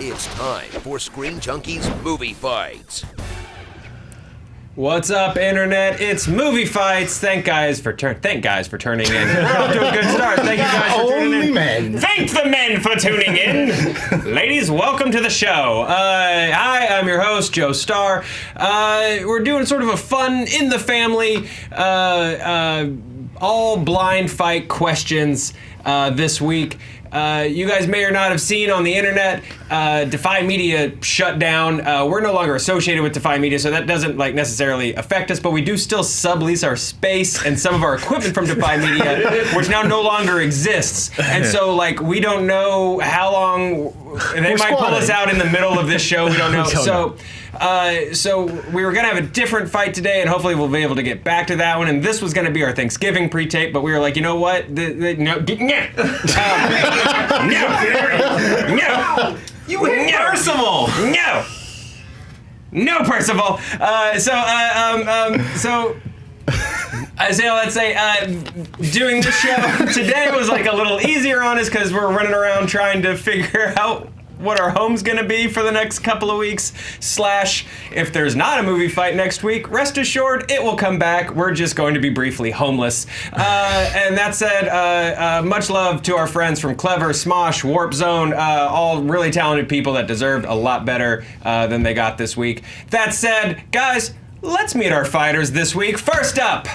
It's time for Screen Junkies Movie Fights. What's up, Internet? It's Movie Fights. Thank guys for turning in. We're off to a good start. Thank you guys for tuning in. Men. Thank the men for tuning in. Ladies, welcome to the show. Hi, I'm your host, Joe Starr. We're doing sort of a fun in the family, all blind fight questions this week. You guys may or not have seen on the internet, Defy Media shut down. We're no longer associated with Defy Media, so that doesn't necessarily affect us, but we do still sublease our space and some of our equipment from Defy Media, which now no longer exists. And so we don't know how long they might pull us out in the middle of this show. We don't know. So we were gonna have a different fight today, and hopefully we'll be able to get back to that one. And this was gonna be our Thanksgiving pre-tape, but we were like, you know what? No. You hit Percival. No, Percival. Let's say doing this show today was a little easier on us because we're running around trying to figure out what our home's gonna be for the next couple of weeks, / if there's not a movie fight next week, rest assured it will come back. We're just going to be briefly homeless. And that said, much love to our friends from Clever, Smosh, Warp Zone, all really talented people that deserved a lot better than they got this week. That said, guys, let's meet our fighters this week. First up,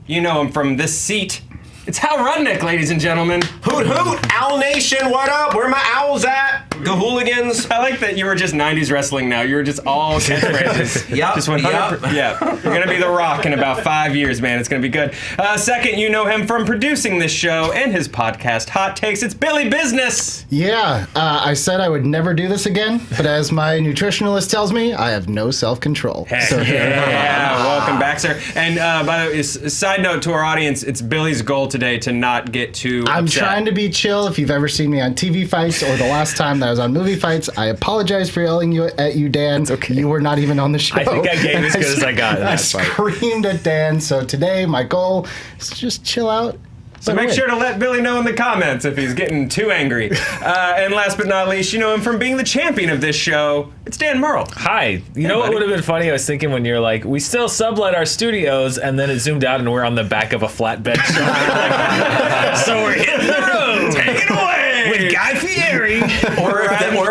you know him from this seat. It's RUDNICK, ladies and gentlemen. Hoot hoot! Owl Nation, what up? Where my owls at? Gahooligans. I like that you were just 90s wrestling now. You were just all catchphrases. Yep. Just 100%. Yeah. You're going to be The Rock in about 5 years, man. It's going to be good. Second, you know him from producing this show and his podcast, Hot Takes. It's Billy Business. Yeah, I said I would never do this again, but as my nutritionalist tells me, I have no self-control. Yeah, welcome back, sir. And by the way, side note to our audience, it's Billy's goal today to not get too upset. I'm trying to be chill. If you've ever seen me on TV Fights or the last time that I was on Movie Fights, I apologize for yelling at you, Dan. It's okay. You were not even on the show. I think I gave as good as I got. I screamed at Dan, so today my goal is to just chill out. So make sure to let Billy know in the comments if he's getting too angry. And last but not least, you know him from being the champion of this show. It's Dan Murrell. Hi. You know what would have been funny? I was thinking when you're like, we still sublet our studios, and then it zoomed out and we're on the back of a flatbed truck. So we're hitting the road. Take it away. With Guy Fieri. Or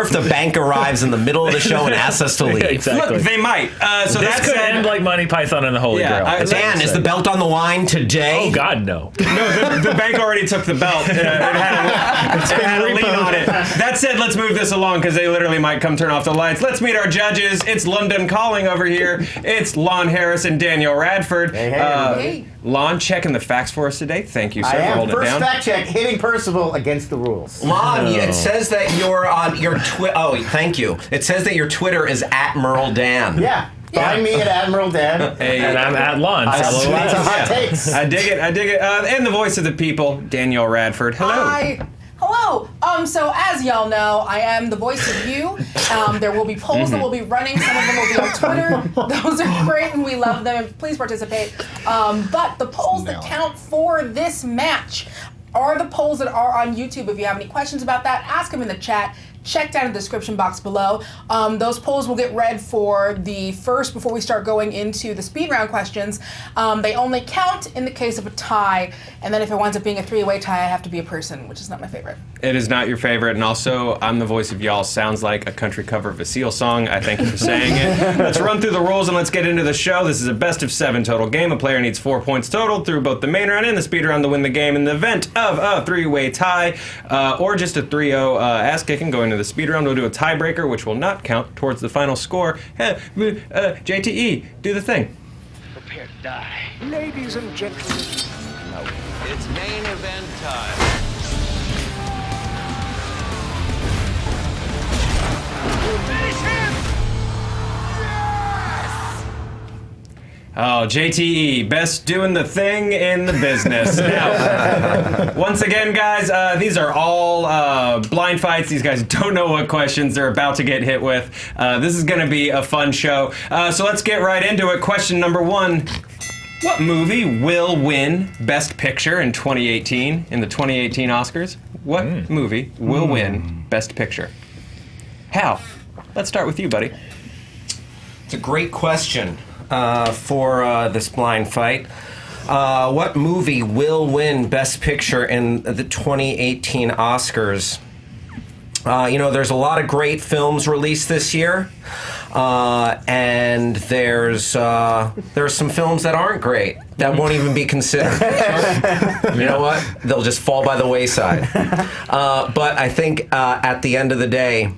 if the bank arrives in the middle of the show and asks us to leave. Yeah, exactly. Look, they might. So this could end like Monty Python and the Holy Grail. Dan, is the belt on the line today? Oh, God, no. No, the bank already took the belt. It had a lien on it. That said, let's move this along because they literally might come turn off the lights. Let's meet our judges. It's London Calling over here. It's Lon Harris and Daniel Radford. Hey. Lon, checking the facts for us today. Thank you, sir, I for am. holding it First down. fact check, hitting Percival against the rules. Lon, it says that you're on your Twitter. Oh, thank you. It says that your Twitter is at Merle Dan. Yeah. Find me at Admiral Dan. Hey, And I'm at lunch. Lots of hot takes. I dig it. And the voice of the people, Daniel Radford. Hello. Hi. Hello. So as y'all know, I am the voice of you. There will be polls that will be running. Some of them will be on Twitter. Those are great and we love them. Please participate. But the polls that count for this match are the polls that are on YouTube. If you have any questions about that, ask them in the chat. Check down in the description box below. Those polls will get read for the first before we start going into the speed round questions. They only count in the case of a tie, and then if it winds up being a three-way tie, I have to be a person, which is not my favorite. It is not your favorite, and also, I'm the voice of y'all. Sounds like a country cover of a Seal song. I thank you for saying it. Let's run through the rules and let's get into the show. This is a best of 7 total game. A player needs 4 points total through both the main round and the speed round to win the game. In the event of a three-way tie, or just a 3-0 ass-kicking going to the speed round, we'll do a tiebreaker, which will not count towards the final score. JTE, do the thing. Prepare to die. Ladies and gentlemen. It's main event time. Finish him! Yes! Oh, JTE, best doing the thing in the business. Now, once again, guys, these are all blind fights. These guys don't know what questions they're about to get hit with. This is going to be a fun show. So let's get right into it. Question number 1. What movie will win Best Picture in 2018, in the 2018 Oscars? What movie will win Best Picture? Hal, let's start with you, buddy. It's a great question for this blind fight. What movie will win Best Picture in the 2018 Oscars? There's a lot of great films released this year, and there's some films that aren't great that won't even be considered. You know what? They'll just fall by the wayside. But I think at the end of the day,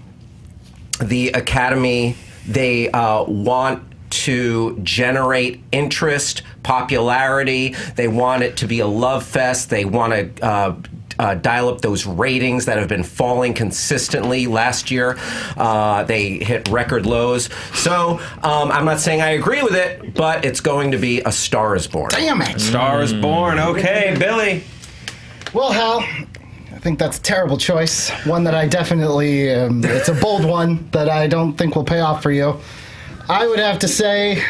the Academy, they want to generate interest, popularity. They want it to be a love fest. They want to dial up those ratings that have been falling consistently. Last year, they hit record lows. So I'm not saying I agree with it, but it's going to be A Star is Born. Damn it! Star is Born. Okay, Billy. Well, Hal, I think that's a terrible choice. One that I definitely, it's a bold one that I don't think will pay off for you. I would have to say,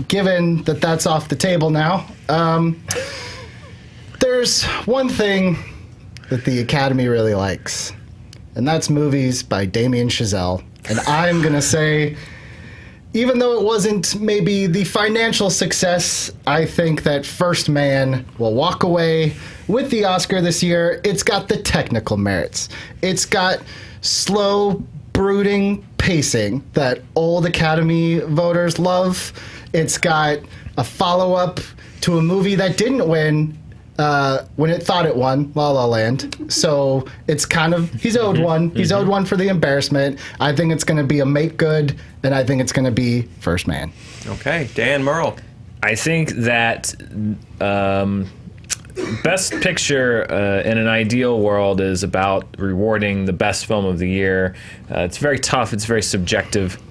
given that that's off the table now, there's one thing that the Academy really likes, and that's movies by Damien Chazelle. And I'm going to say, even though it wasn't maybe the financial success, I think that First Man will walk away with the Oscar this year. It's got the technical merits. It's got slow, brooding pacing that old Academy voters love. It's got a follow-up to a movie that didn't win when it thought it won, La La Land. So it's kind of, he's owed one. He's owed one for the embarrassment. I think it's going to be a make good, and I think it's going to be First Man. Okay, Dan Murrell. I think that Best Picture in an ideal world is about rewarding the best film of the year. It's very tough. It's very subjective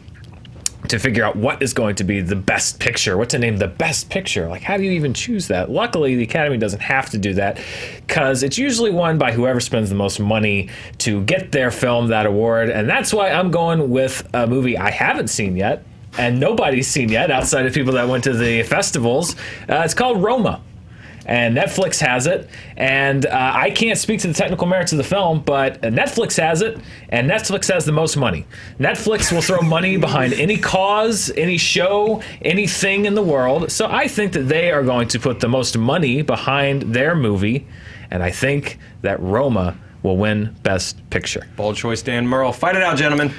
to figure out what is going to be the best picture, what to name the best picture. Like, how do you even choose that? Luckily, the Academy doesn't have to do that because it's usually won by whoever spends the most money to get their film that award. And that's why I'm going with a movie I haven't seen yet and nobody's seen yet outside of people that went to the festivals. It's called Roma. And Netflix has it, and I can't speak to the technical merits of the film, but Netflix has it, and Netflix has the most money. Netflix will throw money behind any cause, any show, anything in the world, so I think that they are going to put the most money behind their movie, and I think that Roma will win Best Picture. Bold choice, Dan Murrell. Fight it out, gentlemen.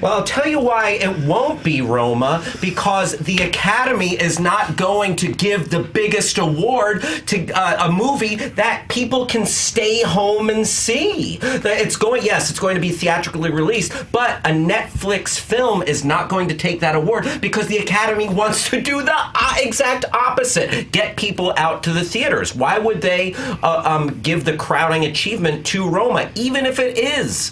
Well, I'll tell you why it won't be Roma, because the Academy is not going to give the biggest award to a movie that people can stay home and see. It's going to be theatrically released, but a Netflix film is not going to take that award because the Academy wants to do the exact opposite, get people out to the theaters. Why would they give the crowning achievement to Roma, even if it is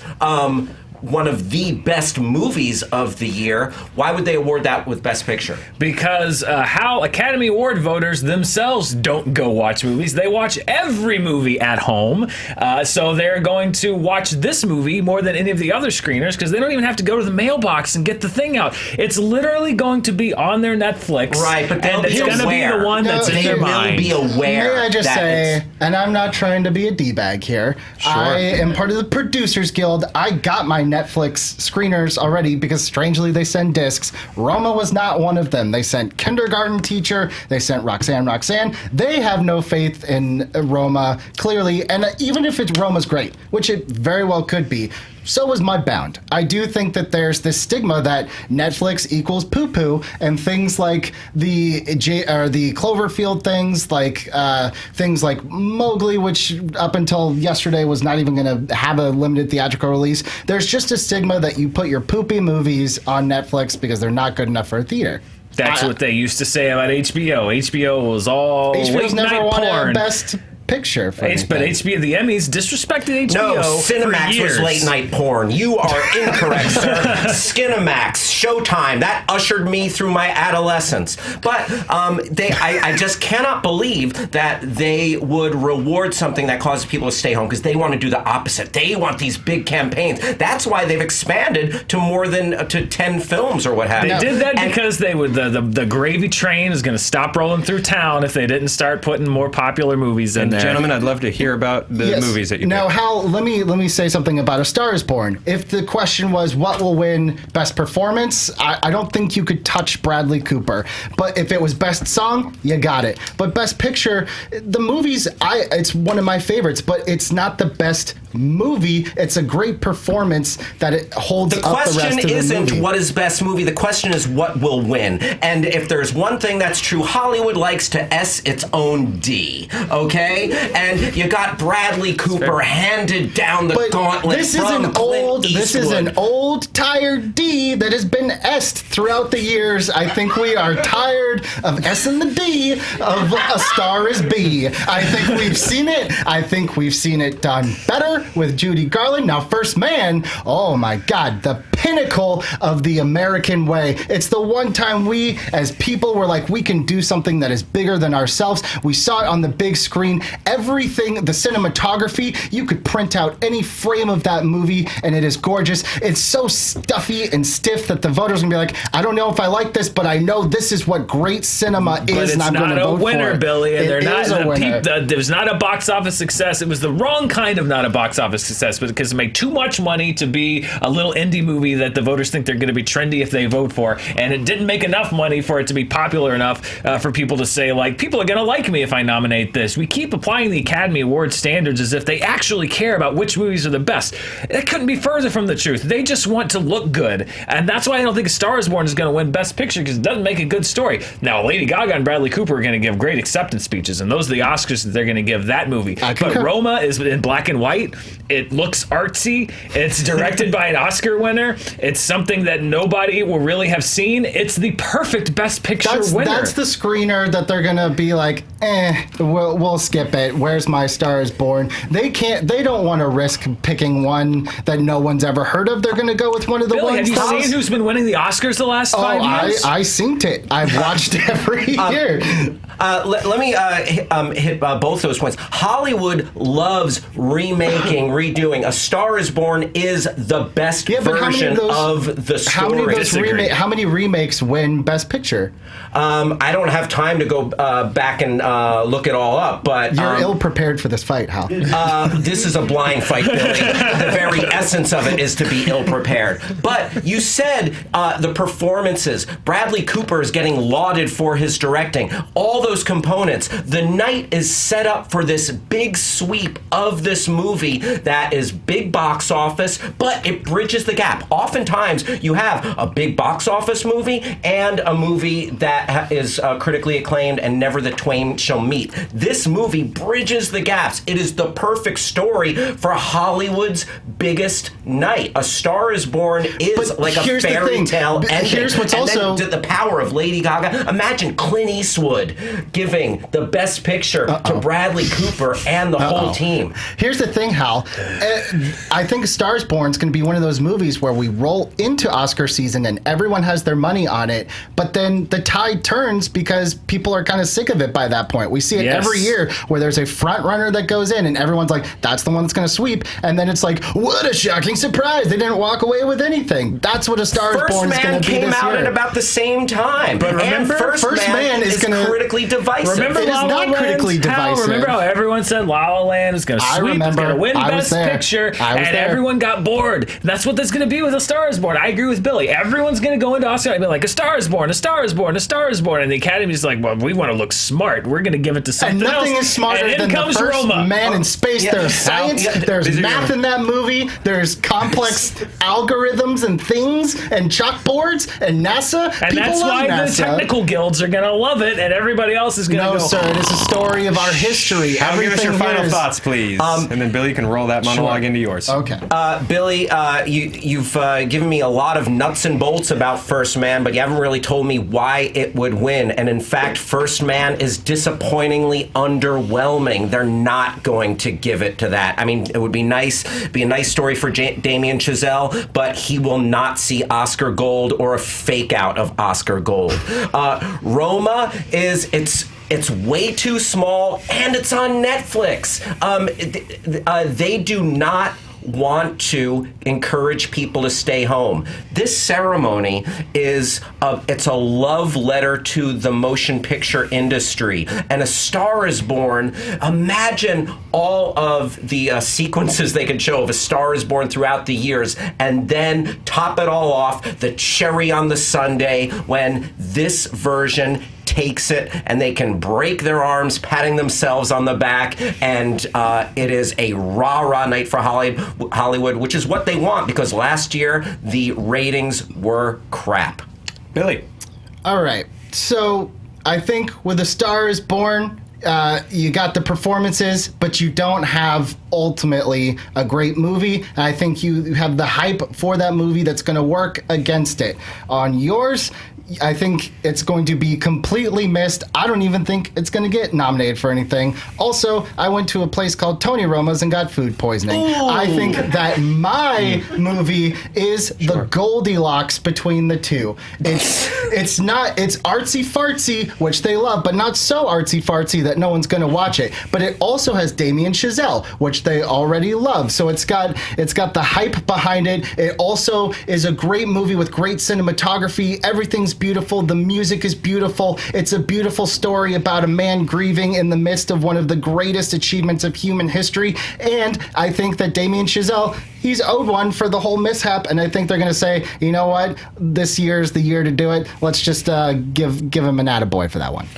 one of the best movies of the year? Why would they award that with Best Picture? Because how Academy Award voters themselves don't go watch movies. They watch every movie at home. So they're going to watch this movie more than any of the other screeners because they don't even have to go to the mailbox and get the thing out. It's literally going to be on their Netflix. Right, but they'll and it's going to be the one that's in their mind. They will be aware. May I just say, and I'm not trying to be a D-bag here, Sure. I am part of the Producers Guild. I got my Netflix screeners already because strangely they send discs. Roma was not one of them. They sent Kindergarten Teacher. They sent Roxanne. They have no faith in Roma, clearly. And even if Roma's great, which it very well could be, so was Mudbound. I do think that there's this stigma that Netflix equals poo-poo, and things like the Cloverfield things like Mowgli, which up until yesterday was not even going to have a limited theatrical release. There's just a stigma that you put your poopy movies on Netflix because they're not good enough for a theater. That's what they used to say about HBO. HBO was all HBO's late never night won porn. a Best Picture for But HBO, the Emmys disrespected HBO No, for Cinemax years. was late night porn. You are incorrect, sir. Skinemax, Showtime, that ushered me through my adolescence. But I just cannot believe that they would reward something that causes people to stay home because they want to do the opposite. They want these big campaigns. That's why they've expanded to more than to 10 films or what have you. They did that because they would the gravy train is going to stop rolling through town if they didn't start putting more popular movies in there. there. Gentlemen, I'd love to hear about the Yes. movies that you Now, picked. Hal, let me say something about A Star Is Born. If the question was what will win Best Performance, I don't think you could touch Bradley Cooper. But if it was Best Song, you got it. But Best Picture, the movies, it's one of my favorites, but it's not the best movie. It's a great performance that it holds The up the rest question of the isn't movie. what is best movie. The question is what will win. And if there's one thing that's true, Hollywood likes to S its own D. Okay? And you got Bradley Cooper handed down the But gauntlet this is from an Clint old, this is an Eastwood. old, tired D that has been S'd throughout the years. I think we are tired of S and the D of A Star Is B. I think we've seen it. I think we've seen it done better with Judy Garland. Now, First Man, oh my God, the pinnacle of the American way. It's the one time we, as people, were like, we can do something that is bigger than ourselves. We saw it on the big screen. Everything, the cinematography, you could print out any frame of that movie and it is gorgeous. It's so stuffy and stiff that the voters are gonna be like, I don't know if I like this, but I know this is what great cinema is, But it's and I'm going not to a vote for winner, it. Billy, and It they're not. is a winner. It was not a box office success. It was the wrong kind of not a box office success, because it made too much money to be a little indie movie that the voters think they're going to be trendy if they vote for, and it didn't make enough money for it to be popular enough for people to say, like, people are going to like me if I nominate this. We keep applying the Academy Award standards as if they actually care about which movies are the best. It couldn't be further from the truth. They just want to look good, and that's why I don't think A Star Is Born is going to win Best Picture, because it doesn't make a good story. Now, Lady Gaga and Bradley Cooper are going to give great acceptance speeches, and those are the Oscars that they're going to give that movie. I But concur. Roma is in black and white. It looks artsy. It's directed by an Oscar winner. It's something that nobody will really have seen. It's the perfect Best Picture winner. That's the screener that they're gonna be like, we'll skip it. Where's My Star Is Born? They don't want to risk picking one that no one's ever heard of. They're gonna go with one of the Billy, ones. have you seen who's been winning the Oscars the last 5 years? I synced it. I've watched every year. Let me hit both those points. Hollywood loves remaking, redoing. A Star Is Born is the best Yeah, but version of the story. how many remakes win Best Picture? I don't have time to go back and look it all up, but You're ill prepared for this fight, Hal. this is a blind fight, Billy. The very essence of it is to be ill prepared. But you said the performances. Bradley Cooper is getting lauded for his directing. All those components. The night is set up for this big sweep of this movie that is big box office, but it bridges the gap. Oftentimes, you have a big box office movie and a movie that is critically acclaimed, and never the twain shall meet. This movie bridges the gaps. It is the perfect story for Hollywood's biggest night. A Star Is Born is But like a here's the fairy thing. tale ending. Here's what's And also- then the power of Lady Gaga. Imagine Clint Eastwood giving the Best Picture to Bradley Cooper and the whole team. Here's the thing, Hal. I think A Star Is Born is going to be one of those movies where we roll into Oscar season and everyone has their money on it, but then the tide turns because people are kind of sick of it by that point. We see it Yes. every year where there's a front runner that goes in and everyone's like, that's the one that's going to sweep. And then it's like, what a shocking surprise. They didn't walk away with anything. That's what A Star Is First Born is going Man to be came this out year. at about the same time. But remember, and First Man is gonna- critically divisive. Remember It is La La not Land? critically Hal, divisive. remember how everyone said La La Land was going to I sweep, was remember. going to win I was Best there. Picture, I was and there. everyone got bored. That's what that's going to be with A Star Is Born. I agree with Billy. Everyone's going to go into Oscar and be like, A Star Is Born, A Star Is Born, A Star Is Born, and the Academy's like, well, we want to look smart. We're going to give it to something And nothing else. is smarter and in than the comes first Roma. man in space. Yeah. There's science, Yeah. there's These are math your- in that movie, there's complex algorithms and things and chalkboards and NASA. And People that's love why NASA. the technical guilds are going to love it, and everybody else is going to No, go, sir, it is a story of our history. Hal, give us your Everything final here is- thoughts, please. And then Billy, you can roll that monologue into yours. Okay. Billy, you've given me a lot of nuts and bolts about First Man, but you haven't really told me why it would win. And in fact, First Man is disappointingly underwhelming. They're not going to give it to that. I mean, it would be nice, be a nice story for Damien Chazelle, but he will not see Oscar Gold or a fake out of Oscar Gold. Roma it's way too small, and it's on Netflix. They do not want to encourage people to stay home. This ceremony is it's a love letter to the motion picture industry. And A Star is Born, imagine all of the sequences they could show of A Star is Born throughout the years, and then top it all off, the cherry on the sundae, when this version takes it and they can break their arms patting themselves on the back, and it is a rah-rah night for Hollywood, which is what they want, because last year the ratings were crap. Billy. All right. So I think with A Star is Born, you got the performances, but you don't have ultimately a great movie. And I think you have the hype for that movie that's going to work against it. On yours, I think it's going to be completely missed. I don't even think it's going to get nominated for anything. Also, I went to a place called Tony Roma's and got food poisoning. Ooh. I think that my movie is the Goldilocks between the two. It's artsy fartsy, which they love, but not so artsy fartsy that no one's going to watch it. But it also has Damien Chazelle, which they already love. So it's got the hype behind it. It also is a great movie with great cinematography. Everything's beautiful. The music is beautiful. It's a beautiful story about a man grieving in the midst of one of the greatest achievements of human history. And I think that Damien Chazelle, he's owed one for the whole mishap. And I think they're going to say, you know what? This year's the year to do it. Let's just give him an attaboy for that one.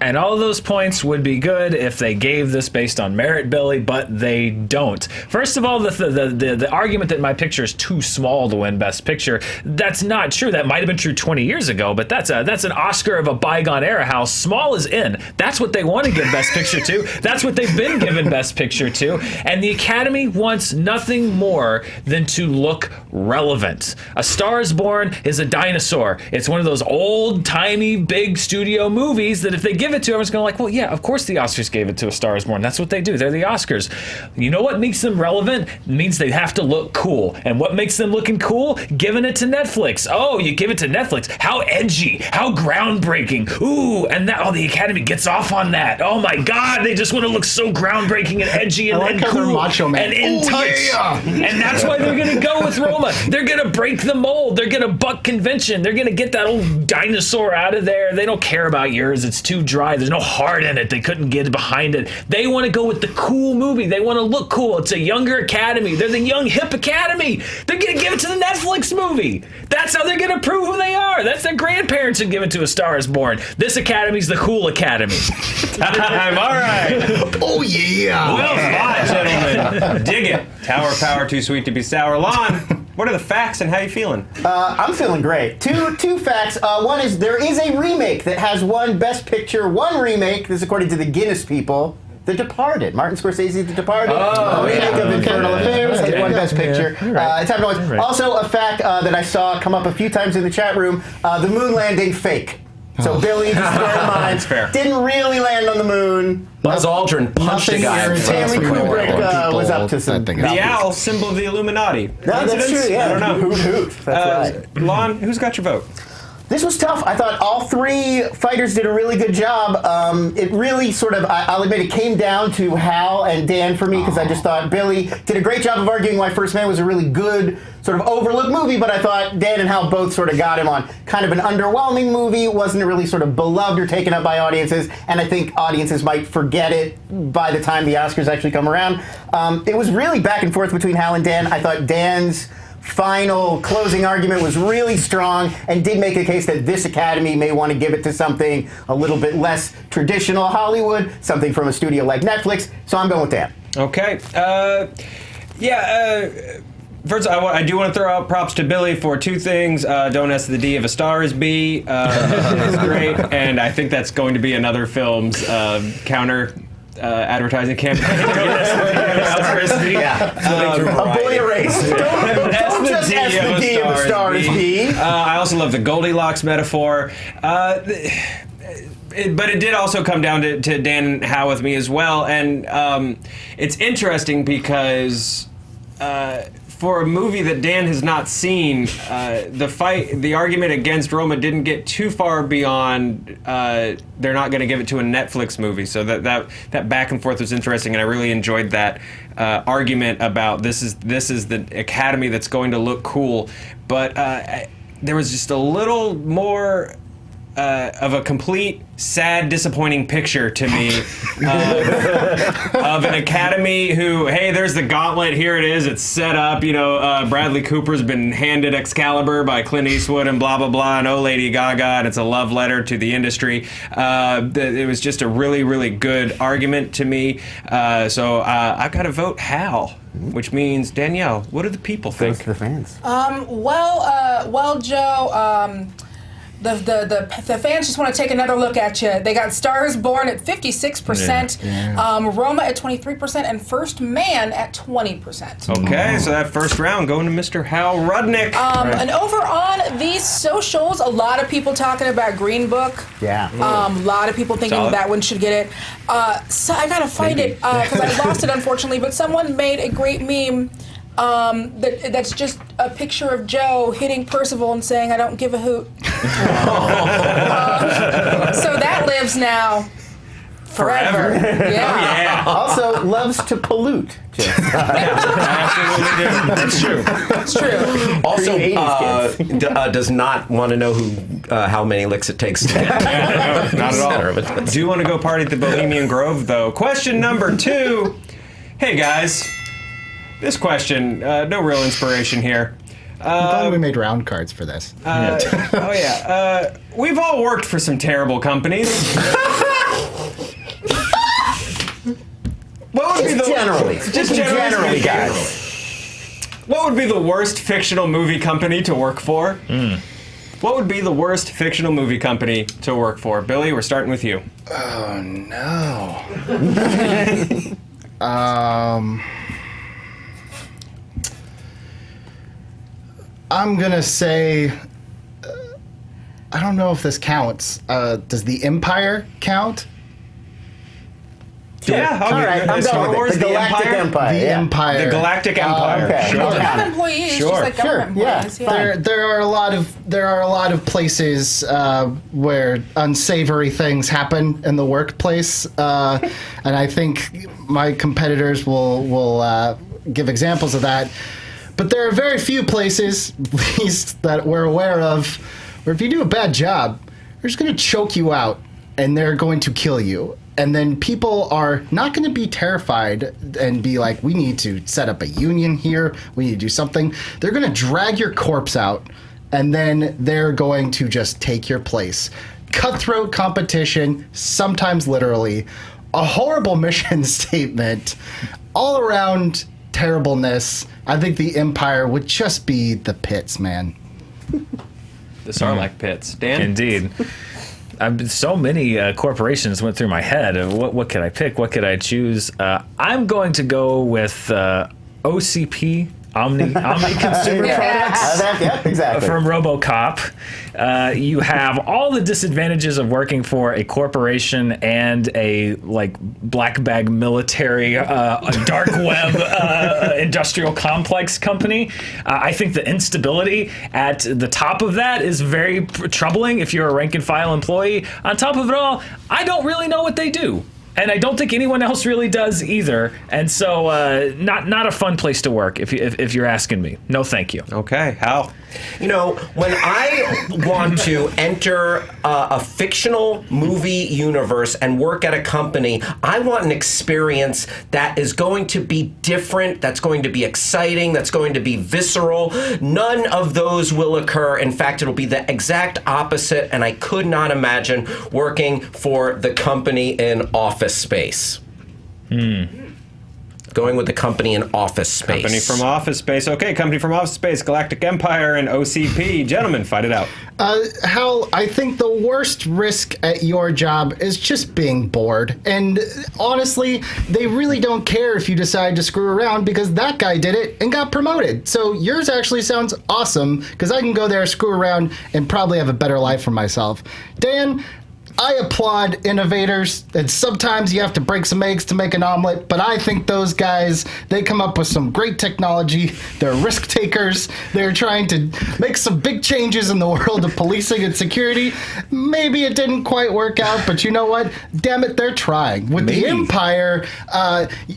And all those points would be good if they gave this based on merit, Billy, but they don't. First of all, the argument that my picture is too small to win Best Picture, that's not true. That might have been true 20 years ago, but that's an Oscar of a bygone era. How small is in? That's what they want to give Best Picture to. That's what they've been given Best Picture to. And the Academy wants nothing more than to look relevant. A Star is Born is a dinosaur. It's one of those old-timey, big studio movies that if they give it to, everyone's going to like, well, yeah, of course the Oscars gave it to A Star is Born. That's what they do. They're the Oscars. You know what makes them relevant? It means they have to look cool. And what makes them looking cool? Giving it to Netflix. Oh, you give it to Netflix. How edgy. How groundbreaking. Ooh, and the Academy gets off on that. Oh my God, they just want to look so groundbreaking and edgy and cool Macho Man. and in touch. Yeah. And that's why they're going to go with Roma. They're going to break the mold. They're going to buck convention. They're going to get that old dinosaur out of there. They don't care about yours. It's too dry. There's no heart in it. They couldn't get behind it. They want to go with the cool movie. They want to look cool. It's a younger Academy. They're the young, hip Academy. They're going to give it to the Netflix movie. That's how they're going to prove who they are. That's their grandparents who give it to A Star is Born. This Academy's the cool Academy. Time. All right. Oh, yeah. Well fought, gentlemen. Dig it. Tower of Power, too sweet to be sour. Lon, what are the facts and how you feeling? I'm feeling great. Two facts. One is there is a remake that has won Best Picture, one remake. This is according to the Guinness people. The Departed. Martin Scorsese's The Departed. A remake of Infernal Affairs has won Best Picture. It's happened once. Right. Also, a fact that I saw come up a few times in the chat room: the moon landing fake. So Billy, just bear in mind, didn't really land on the moon. Buzz Aldrin punched a guy. Stanley Kubrick was up to something. The owl, symbol of the Illuminati. No, that's true, yeah. I don't know. Hoot. That's right. Lon, who's got your vote? This was tough. I thought all three fighters did a really good job. It really sort of, I'll admit, it came down to Hal and Dan for me, because I just thought Billy did a great job of arguing why First Man was a really good, sort of overlooked movie, but I thought Dan and Hal both sort of got him on kind of an underwhelming movie. Wasn't really sort of beloved or taken up by audiences, and I think audiences might forget it by the time the Oscars actually come around. It was really back and forth between Hal and Dan. I thought Dan's final closing argument was really strong and did make a case that this Academy may want to give it to something a little bit less traditional Hollywood, something from a studio like Netflix. So I'm going with Dan. Okay. First, I do want to throw out props to Billy for two things. Don't S the D if A Star is B. It's great. And I think that's going to be another film's counter advertising campaign. A boy erased. Don't just S the D if A Star is B. I also love the Goldilocks metaphor. But it did also come down to Dan and Hal with me as well. And it's interesting because for a movie that Dan has not seen, the argument against Roma didn't get too far beyond they're not going to give it to a Netflix movie. So that back and forth was interesting, and I really enjoyed that argument about this is the Academy that's going to look cool, but there was just a little more of a complete, sad, disappointing picture to me of an Academy who, hey, there's the gauntlet, here it is, it's set up, Bradley Cooper's been handed Excalibur by Clint Eastwood and blah, blah, blah, and oh, Lady Gaga, and it's a love letter to the industry. It was just a really, really good argument to me. So I've got to vote Hal, which means, Danielle, what do the people think? The fans. Well, Joe, the fans just want to take another look at you. They got Stars Born at 56%, Roma at 23%, and First Man at 20%. Okay, so that first round going to Mr. Hal Rudnick. And over on these socials, a lot of people talking about Green Book. Yeah. A lot of people thinking Solid. that one should get it. So I gotta find it because I lost it unfortunately. But someone made a great meme. That's just a picture of Joe hitting Percival and saying, "I don't give a hoot." So that lives now forever. Yeah. Also loves to pollute. Absolutely do. That's true. It's true. Also, Pretty 80s kids. does not want to know how many licks it takes to get Not at all. Do want to go party at the Bohemian Grove, though. Question number 2. Hey, guys. This question, no real inspiration here. I'm glad we made round cards for this. We've all worked for some terrible companies. What would be the Generally, guys. What would be the worst fictional movie company to work for? What would be the worst fictional movie company to work for? Billy, we're starting with you. Oh, no. I'm going to say, I don't know if this counts. Does the Empire count? Yeah, All right, I'm Star going with Wars, it. The Galactic Empire. The yeah. Empire. The Galactic Empire. okay. Sure. Okay. Government employees, Sure. just like government Sure, yeah. employees. Yeah. There are a lot of places where unsavory things happen in the workplace, and I think my competitors will give examples of that. But there are very few places, at least that we're aware of, where if you do a bad job, they're just going to choke you out and they're going to kill you. And then people are not going to be terrified and be like, we need to set up a union here, we need to do something. They're going to drag your corpse out, and then they're going to just take your place. Cutthroat competition, sometimes literally, a horrible mission statement, all around terribleness. I think the Empire would just be the pits, man. The Sarlacc pits. Dan? Indeed. So many corporations went through my head. What could I pick? What could I choose? I'm going to go with OCP, Omni Consumer Products. Yeah, exactly. From RoboCop. You have all the disadvantages of working for a corporation and a black bag military, a dark web industrial complex company. I think the instability at the top of that is very troubling if you're a rank and file employee. On top of it all, I don't really know what they do. And I don't think anyone else really does either. And so, not a fun place to work if you're asking me. No, thank you. Okay, Hal? When I want to enter a fictional movie universe and work at a company, I want an experience that is going to be different, that's going to be exciting, that's going to be visceral. None of those will occur. In fact, it'll be the exact opposite, and I could not imagine working for the company in Office Space. Going with the company in Office Space. Company from Office Space. Okay, company from Office Space, Galactic Empire, and OCP. Gentlemen, fight it out. Hal, I think the worst risk at your job is just being bored. And honestly, they really don't care if you decide to screw around because that guy did it and got promoted. So yours actually sounds awesome because I can go there, screw around, and probably have a better life for myself. Dan, I applaud innovators, and sometimes you have to break some eggs to make an omelet, but I think those guys, they come up with some great technology. They're risk takers. They're trying to make some big changes in the world of policing and security. Maybe it didn't quite work out, but you know what? Damn it, they're trying. With the Empire,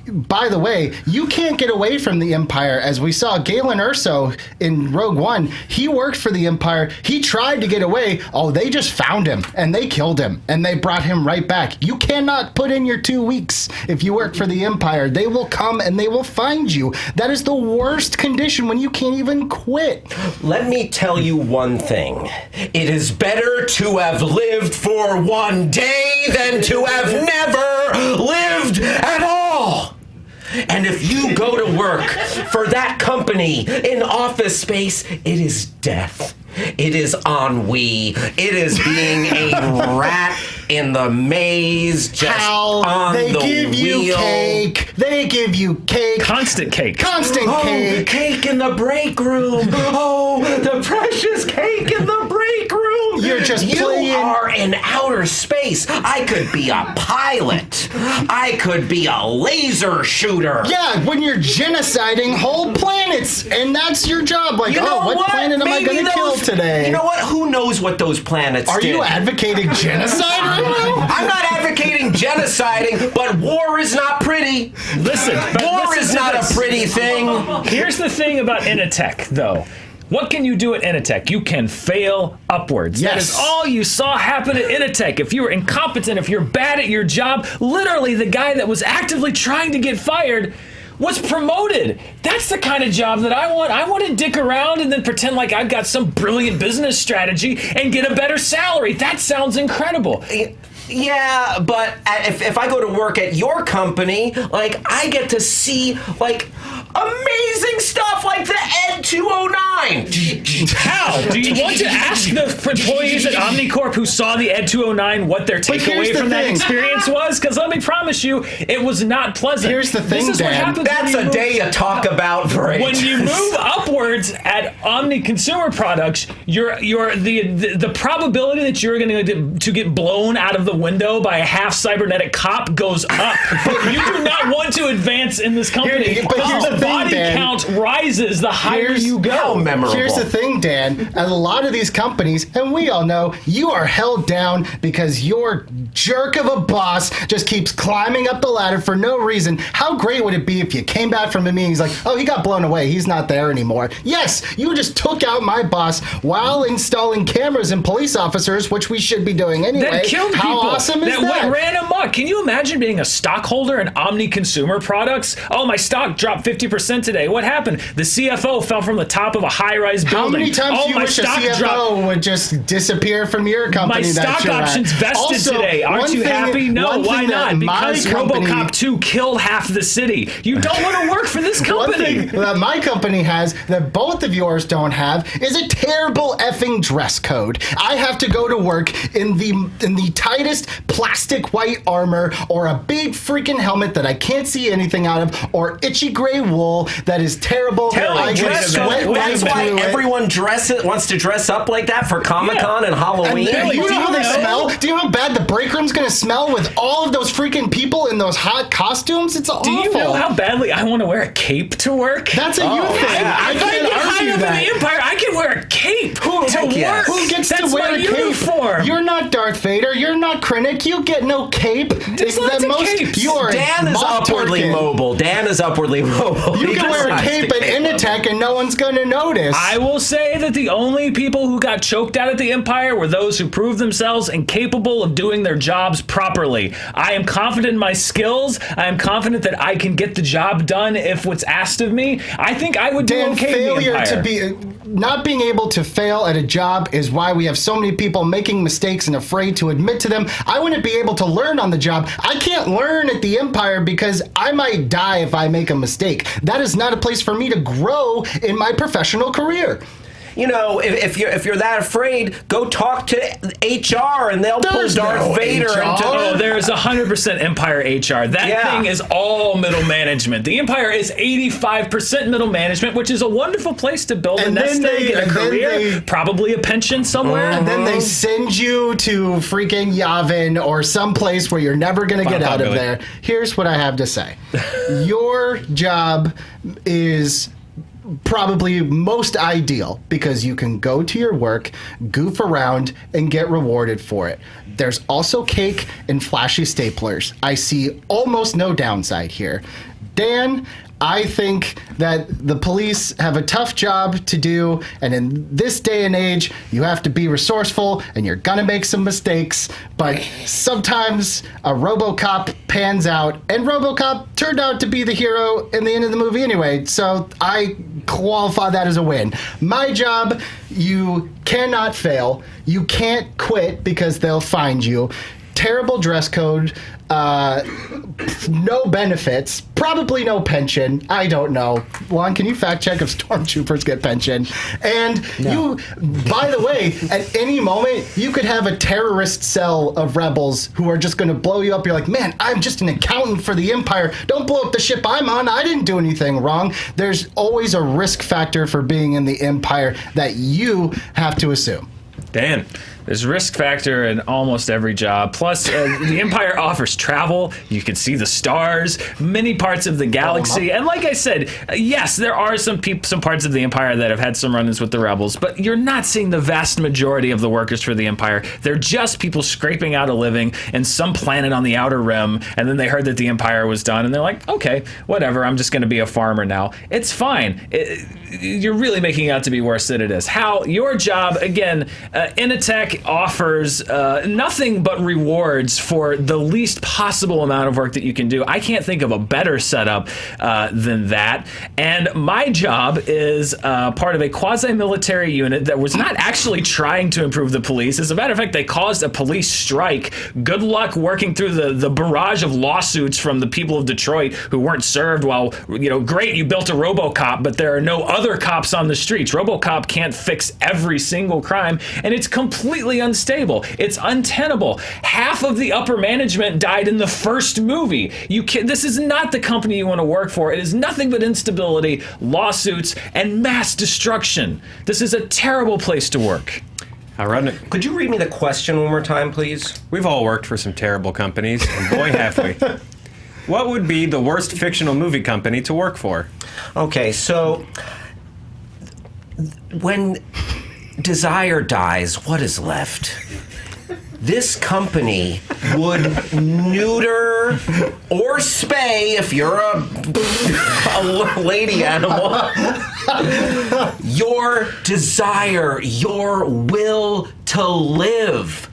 by the way, you can't get away from the Empire. As we saw, Galen Erso in Rogue One, he worked for the Empire. He tried to get away. Oh, they just found him, and they killed him, and they brought him right back. You cannot put in your 2 weeks if you work for the Empire. They will come and they will find you. That is the worst condition when you can't even quit. Let me tell you one thing. It is better to have lived for one day than to have never lived at all. And if you go to work for that company in Office Space, it is death. It is ennui. It is being a rat in the maze, just on they the give wheel. you cake. They give you cake. Constant cake. Constant cake. Cake in the break room. Oh, the precious cake in the break room. You're just playing. You are in outer space. I could be a pilot. I could be a laser shooter. Yeah, when you're genociding whole planets, and that's your job. Like, You know what planet am I Maybe going to kill those- today? You know what? Who knows what those planets Are did? you advocating genocide right now? I'm not advocating genociding, but war is not pretty. Listen, but War listen is to not this. a pretty thing. Here's the thing about Initech, though. What can you do at Initech? You can fail upwards. That Yes. is all you saw happen at Initech. If you were incompetent, if you're bad at your job, literally the guy that was actively trying to get fired was promoted. That's the kind of job that I want. I want to dick around and then pretend like I've got some brilliant business strategy and get a better salary. That sounds incredible. Yeah, but if I go to work at your company, like, I get to see, like, amazing stuff like the Ed 209. How? Do you want to ask the employees at Omnicorp who saw the Ed 209 what their here's takeaway the from that thing. experience was? Because let me promise you, it was not pleasant. Here's the thing, this is what Dan. happens That's when you a day you talk about for ages. When you move upwards at Omni Consumer Products, the probability that you're going to get blown out of the window by a half cybernetic cop goes up. You do not want to advance in this company. But here's the thing, body Dan. count rises the higher you go. How memorable. Here's the thing, Dan. At a lot of these companies, and we all know, you are held down because your jerk of a boss just keeps climbing up the ladder for no reason. How great would it be if you came back from a meeting, he's like, oh, he got blown away. He's not there anymore. Yes, you just took out my boss while installing cameras in police officers, which we should be doing anyway. That killed people. How awesome is that? Ran amok. Can you imagine being a stockholder in Omni Consumer Products? Oh, my stock dropped 50% today. What happened? The CFO fell from the top of a high-rise building. How many times oh, do you my wish a stock CFO dropped. would just disappear from your company? My that stock you're at? options vested Also, today. Aren't one you thing- happy? No, one why thing that not? my Because company- RoboCop 2 killed half the city. You don't want to work for this One company. thing that my company has that both of yours don't have is a terrible effing dress code. I have to go to work in the tightest plastic white armor or a big freaking helmet that I can't see anything out of or itchy gray wool that is terrible. I can Dress sweat code. right That's why through it. everyone wants to dress up like that for Comic-Con and And Halloween. then, Billy, you do know how you they know- smell? Do you know how bad the break room's gonna smell with all of those freaking people in those hot costumes? It's awful. Do you know how badly I want to wear a cape to work? That's a you thing. I If I can't get high argue up in that. the Empire, I can wear a cape to work. yes. Who gets That's to wear my a cape? uniform. You're not Darth Vader. You're not Krennic. You get no cape. There's lots of capes. You are Dan is Moff upwardly Tarkin. mobile. Dan is upwardly mobile. You He can wear a decides cape to at Initech and no one's going to notice. I will say that the only people who got choked out at the Empire were those who proved themselves incapable of doing their jobs properly. I am confident in my skills. I am confident that I can get the job done if what's asked of me. I think I would do Dan, okay in the failure Empire. to be not being able to fail at a job is why we have so many people making mistakes and afraid to admit to them. I wouldn't be able to learn on the job. I can't learn at the Empire because I might die if I make a mistake. That is not a place for me to grow in my professional career. you know, if you're that afraid, go talk to HR and they'll pull Darth Vader into. Oh, there's 100% Empire HR. That thing is all middle management. The Empire is 85% middle management, which is a wonderful place to build a nest egg and a career, probably a pension somewhere. And then they send you to freaking Yavin or someplace where you're never going to get out of there. Here's what I have to say. Your job is probably most ideal because you can go to your work, goof around, and get rewarded for it. There's also cake and flashy staplers. I see almost no downside here. Dan, I think that the police have a tough job to do, and in this day and age, you have to be resourceful, and you're gonna make some mistakes, but sometimes a RoboCop pans out, and RoboCop turned out to be the hero in the end of the movie anyway, so I qualify that as a win. My job, you cannot fail. You can't quit because they'll find you. Terrible dress code, no benefits, probably no pension. I don't know. Lon, can you fact check if stormtroopers get pension? And you, by the way, at any moment, you could have a terrorist cell of rebels who are just going to blow you up. You're like, man, I'm just an accountant for the Empire. Don't blow up the ship I'm on. I didn't do anything wrong. There's always a risk factor for being in the Empire that you have to assume. Dan. There's risk factor in almost every job. Plus, the Empire offers travel. You can see the stars, many parts of the galaxy. And like I said, yes, there are some parts of the Empire that have had some run-ins with the rebels, but you're not seeing the vast majority of the workers for the Empire. They're just people scraping out a living in some planet on the Outer Rim, and then they heard that the Empire was done, and they're like, okay, whatever, I'm just going to be a farmer now. It's fine. You're really making it out to be worse than it is. Hal, your job, again, Initech offers nothing but rewards for the least possible amount of work that you can do. I can't think of a better setup than that. And my job is part of a quasi-military unit that was not actually trying to improve the police. As a matter of fact, they caused a police strike. Good luck working through the barrage of lawsuits from the people of Detroit who weren't served. Well, you know, great, you built a RoboCop, but there are no other cops on the streets. RoboCop can't fix every single crime, and it's completely unstable. It's untenable. Half of the upper management died in the first movie. This is not the company you want to work for. It is nothing but instability, lawsuits, and mass destruction. This is a terrible place to work. RUDNICK. Could you read me the question one more time, please? We've all worked for some terrible companies, and boy have we. What would be the worst fictional movie company to work for? Okay, so when desire dies, what is left? This company would neuter or spay, if you're a lady animal, your desire, your will to live.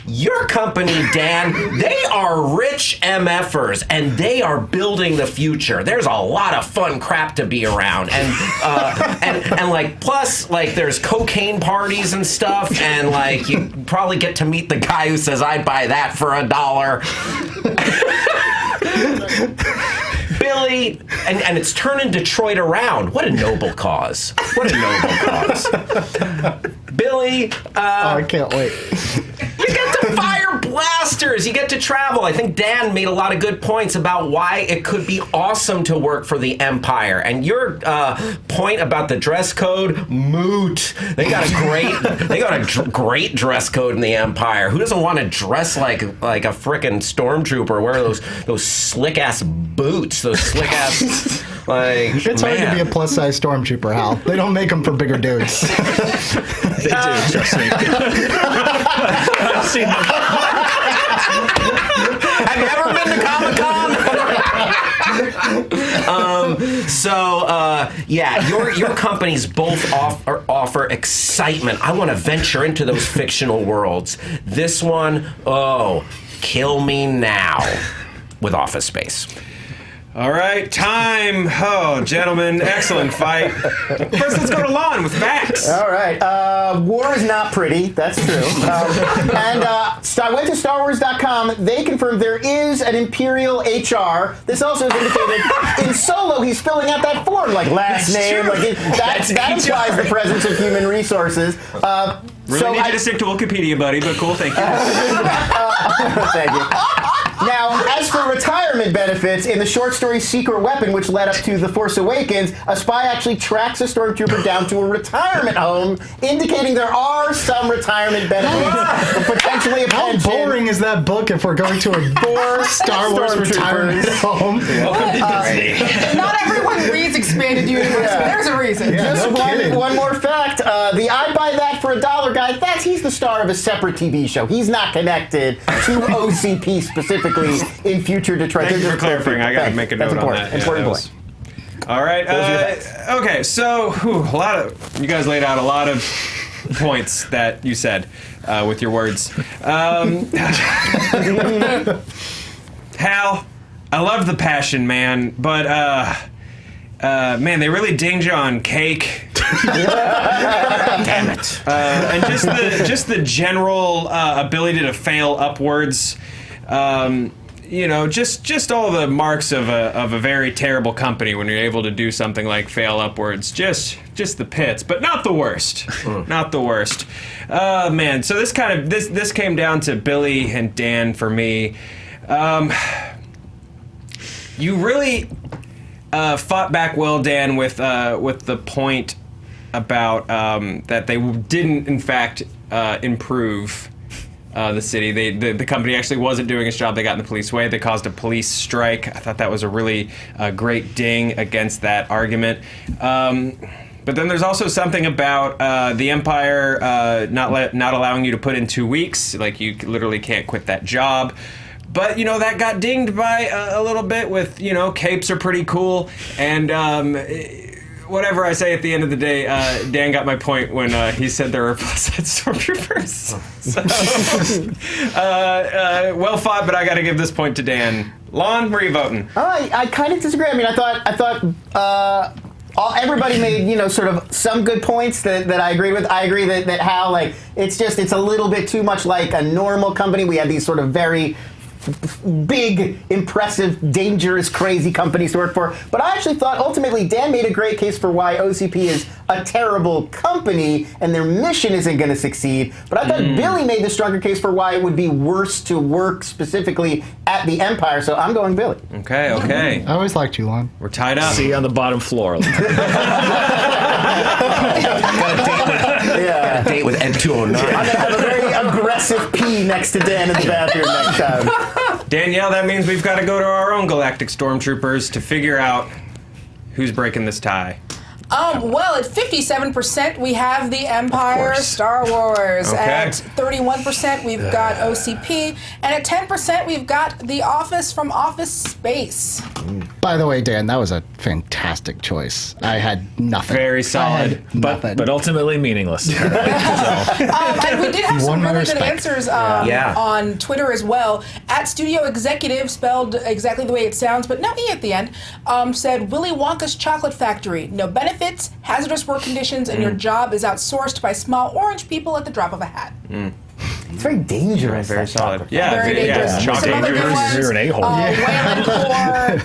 Your company, Dan, they are rich MFers, and they are building the future. There's a lot of fun crap to be around, and like, plus, like, there's cocaine parties and stuff, and like, you probably get to meet the guy who says, "I'd buy that for $1." Billy, and it's turning Detroit around. What a noble cause. What a noble cause. Billy, I can't wait. You get to fire blasters. You get to travel. I think Dan made a lot of good points about why it could be awesome to work for the Empire. And your point about the dress code, moot. They got a great dress code in the Empire. Who doesn't want to dress like a frickin' stormtrooper? Wear those slick ass boots. Those slick ass. Like, it's hard to be a plus size stormtrooper, Hal. They don't make them for bigger dudes. They do, trust me. I've seen them. Have you ever been to Comic-Con? Yeah, your companies both offer excitement. I want to venture into those fictional worlds. This one, kill me now with Office Space. All right, time. Oh, gentlemen, excellent fight. First, let's go to Lon with facts. All right. War is not pretty. That's true. I went to StarWars.com. They confirmed there is an Imperial HR. This also is indicated in Solo. He he's filling out that form, like last name. Like that implies the presence of human resources. Really need you to stick to Wikipedia, buddy, but cool, thank you. Thank you. Now, as for retirement benefits, in the short story Secret Weapon, which led up to The Force Awakens, a spy actually tracks a stormtrooper down to a retirement home, indicating there are some retirement benefits, potentially a How pension. boring is that book if we're going to a Star Wars retirement home? Not everyone reads expanded universe, but there's a reason. Yeah. Just No kidding. one more fact. The I Buy That for $1 guy, he's the star of a separate TV show. He's not connected to OCP specifically in future Detroit. Thank you for clarifying. I got to make a note on that. Important that point. All right. Okay, so you guys laid out a lot of points that you said with your words. Hal, I love the passion, man, but man, they really dinged you on cake. Damn it. And just the general ability to fail upwards. Just all the marks of a very terrible company when you're able to do something like fail upwards. Just the pits, but not the worst. Not the worst. Man, so this came down to Billy and Dan for me. You really fought back well, Dan, with the point about that they didn't, in fact, improve the city. The company actually wasn't doing its job. They got in the police way. They caused a police strike. I thought that was a really great ding against that argument. But then there's also something about the Empire not allowing you to put in 2 weeks. Like, you literally can't quit that job. But, that got dinged by a little bit with, capes are pretty cool. And whatever I say at the end of the day, Dan got my point when he said there were plus-size stormtroopers. So, well fought, but I got to give this point to Dan. Lon, where are you voting? I kind of disagree. I mean, I thought everybody made, sort of some good points that I agreed with. I agree that Hal, it's a little bit too much like a normal company. We had these sort of very big, impressive, dangerous, crazy companies to work for. But I actually thought ultimately Dan made a great case for why OCP is a terrible company and their mission isn't going to succeed. But I thought Billy made the stronger case for why it would be worse to work specifically at the Empire. So I'm going Billy. Okay. I always liked you, Lon. We're tied up. See you on the bottom floor. Got a date with Ed 209. I'm going to have a very aggressive pee next to Dan in the bathroom next time. Danielle, that means we've got to go to our own galactic stormtroopers to figure out who's breaking this tie. Well, at 57%, we have the Empire, Star Wars. Okay. At 31%, we've got OCP. And at 10%, we've got The Office from Office Space. By the way, Dan, that was a fantastic choice. I had nothing. Very solid. I had nothing. but ultimately meaninless. And we did have some Won my really good respect. answers Yeah. on Twitter as well. At Studio Executive, spelled exactly the way it sounds, but no E at the end, said Willy Wonka's Chocolate Factory. No benefits, hazardous work conditions, and your job is outsourced by small orange people at the drop of a hat. It's very dangerous. Very that solid. chocolate. Yeah, Very dangerous. Chocolate Some other good dangerous. ones, You're an a-hole. Whalen Core,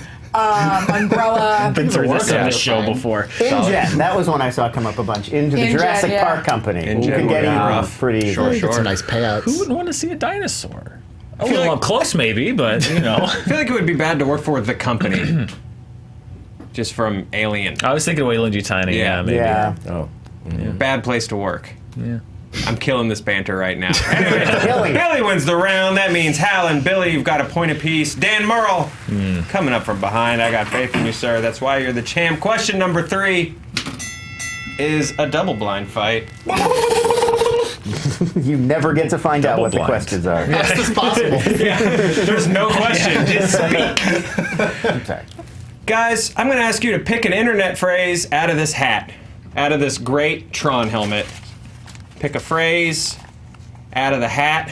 Umbrella. Been through this on workout. the show before. InGen, that was one I saw come up a bunch. Into the InGen, Jurassic yeah. Park Company. InGen You can get would be in rough. pretty Sure, easily. Get some nice Who payouts. wouldn't want to see a dinosaur? A feel little like- up close, maybe, but I feel like it would be bad to work for the company. Just from Alien. I was thinking Wayland Yutani. Yeah. Yeah, maybe. Yeah. Oh. Bad place to work. Yeah. I'm killing this banter right now. Anyway, Killing it. Billy wins the round. That means Hal and Billy, you've got a point apiece. Dan Murrell, coming up from behind. I got faith in you, sir. That's why you're the champ. Question number 3 is a double blind fight. You never get to find out what the Double blind. questions are. Best as possible. There's no question. Just speak. Okay. Guys, I'm going to ask you to pick an internet phrase out of this hat, out of this great Tron helmet. Pick a phrase out of the hat.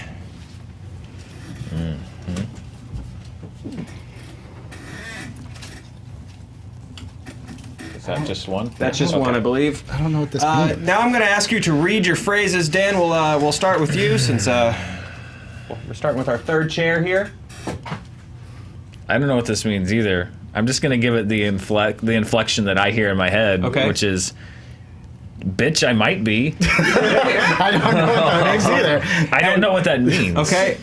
Is that just one? That's just one, I believe. I don't know what this means. Now I'm going to ask you to read your phrases. Dan, we'll start with you since we're starting with our third chair here. I don't know what this means either. I'm just gonna give it the inflection that I hear in my head, which is, "Bitch, I might be." I don't know what that means either. I don't know what that means. Okay.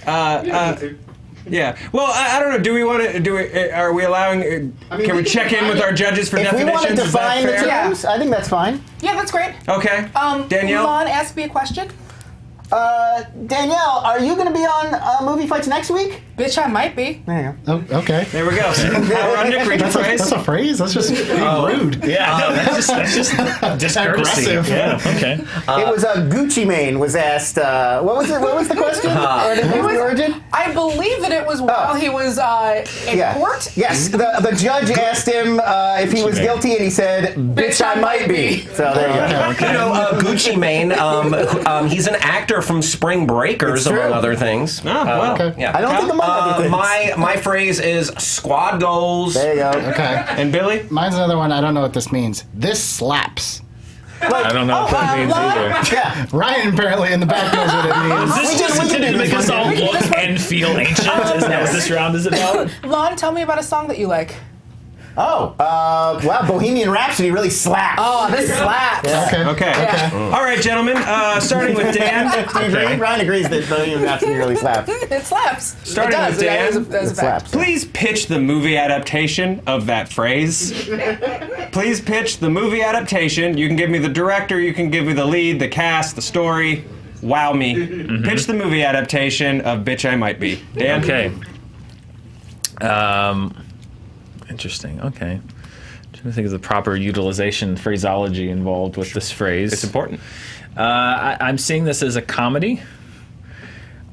Yeah. Well, I don't know. Do we want to? Are we allowing? Can we check in with our judges for If we definitions? want to Is that define the fair? terms, I think that's fine. Yeah, that's great. Okay. Danielle. Lon, ask me a question. Danielle, are you going to be on Movie Fights next week? Bitch, I might be. There you go. Oh, okay. There we go. RUDNICK, read your phrase. That's a phrase. That's just being rude. Yeah, no, that's just discourtesy. Aggressive. Yeah. Okay. It was Gucci Mane was asked. What was it? What was the question? Or the origin? I believe that it was while he was in court. Yes, the judge asked him if he was guilty, and he said, "Bitch, I might be." So there you go. You know, Gucci Mane, he's an actor from Spring Breakers, among other things. Oh, well. Okay. Yeah. I don't think among other things. My phrase is squad goals. There you go. Okay. And Billy? Mine's another one. I don't know what this means. This slaps. I don't know what that means either. Yeah. Ryan apparently in the back knows what it means. Is this just to make us all look and feel ancient? Is that what this round is about? Lon, tell me about a song that you like. Oh, wow, Bohemian Rhapsody really slaps. Oh, this slaps. Okay. Yeah. All right, gentlemen. Starting with Dan. Ryan agrees that Bohemian Rhapsody really slaps. It slaps. Starting with Dan. That is a fact. Please pitch the movie adaptation of that phrase. Please pitch the movie adaptation. You can give me the director, you can give me the lead, the cast, the story. Wow me. Pitch the movie adaptation of Bitch I Might Be. Dan? Okay. Interesting. Okay. I'm trying to think of the proper utilization phraseology involved with this phrase. It's important. I'm seeing this as a comedy.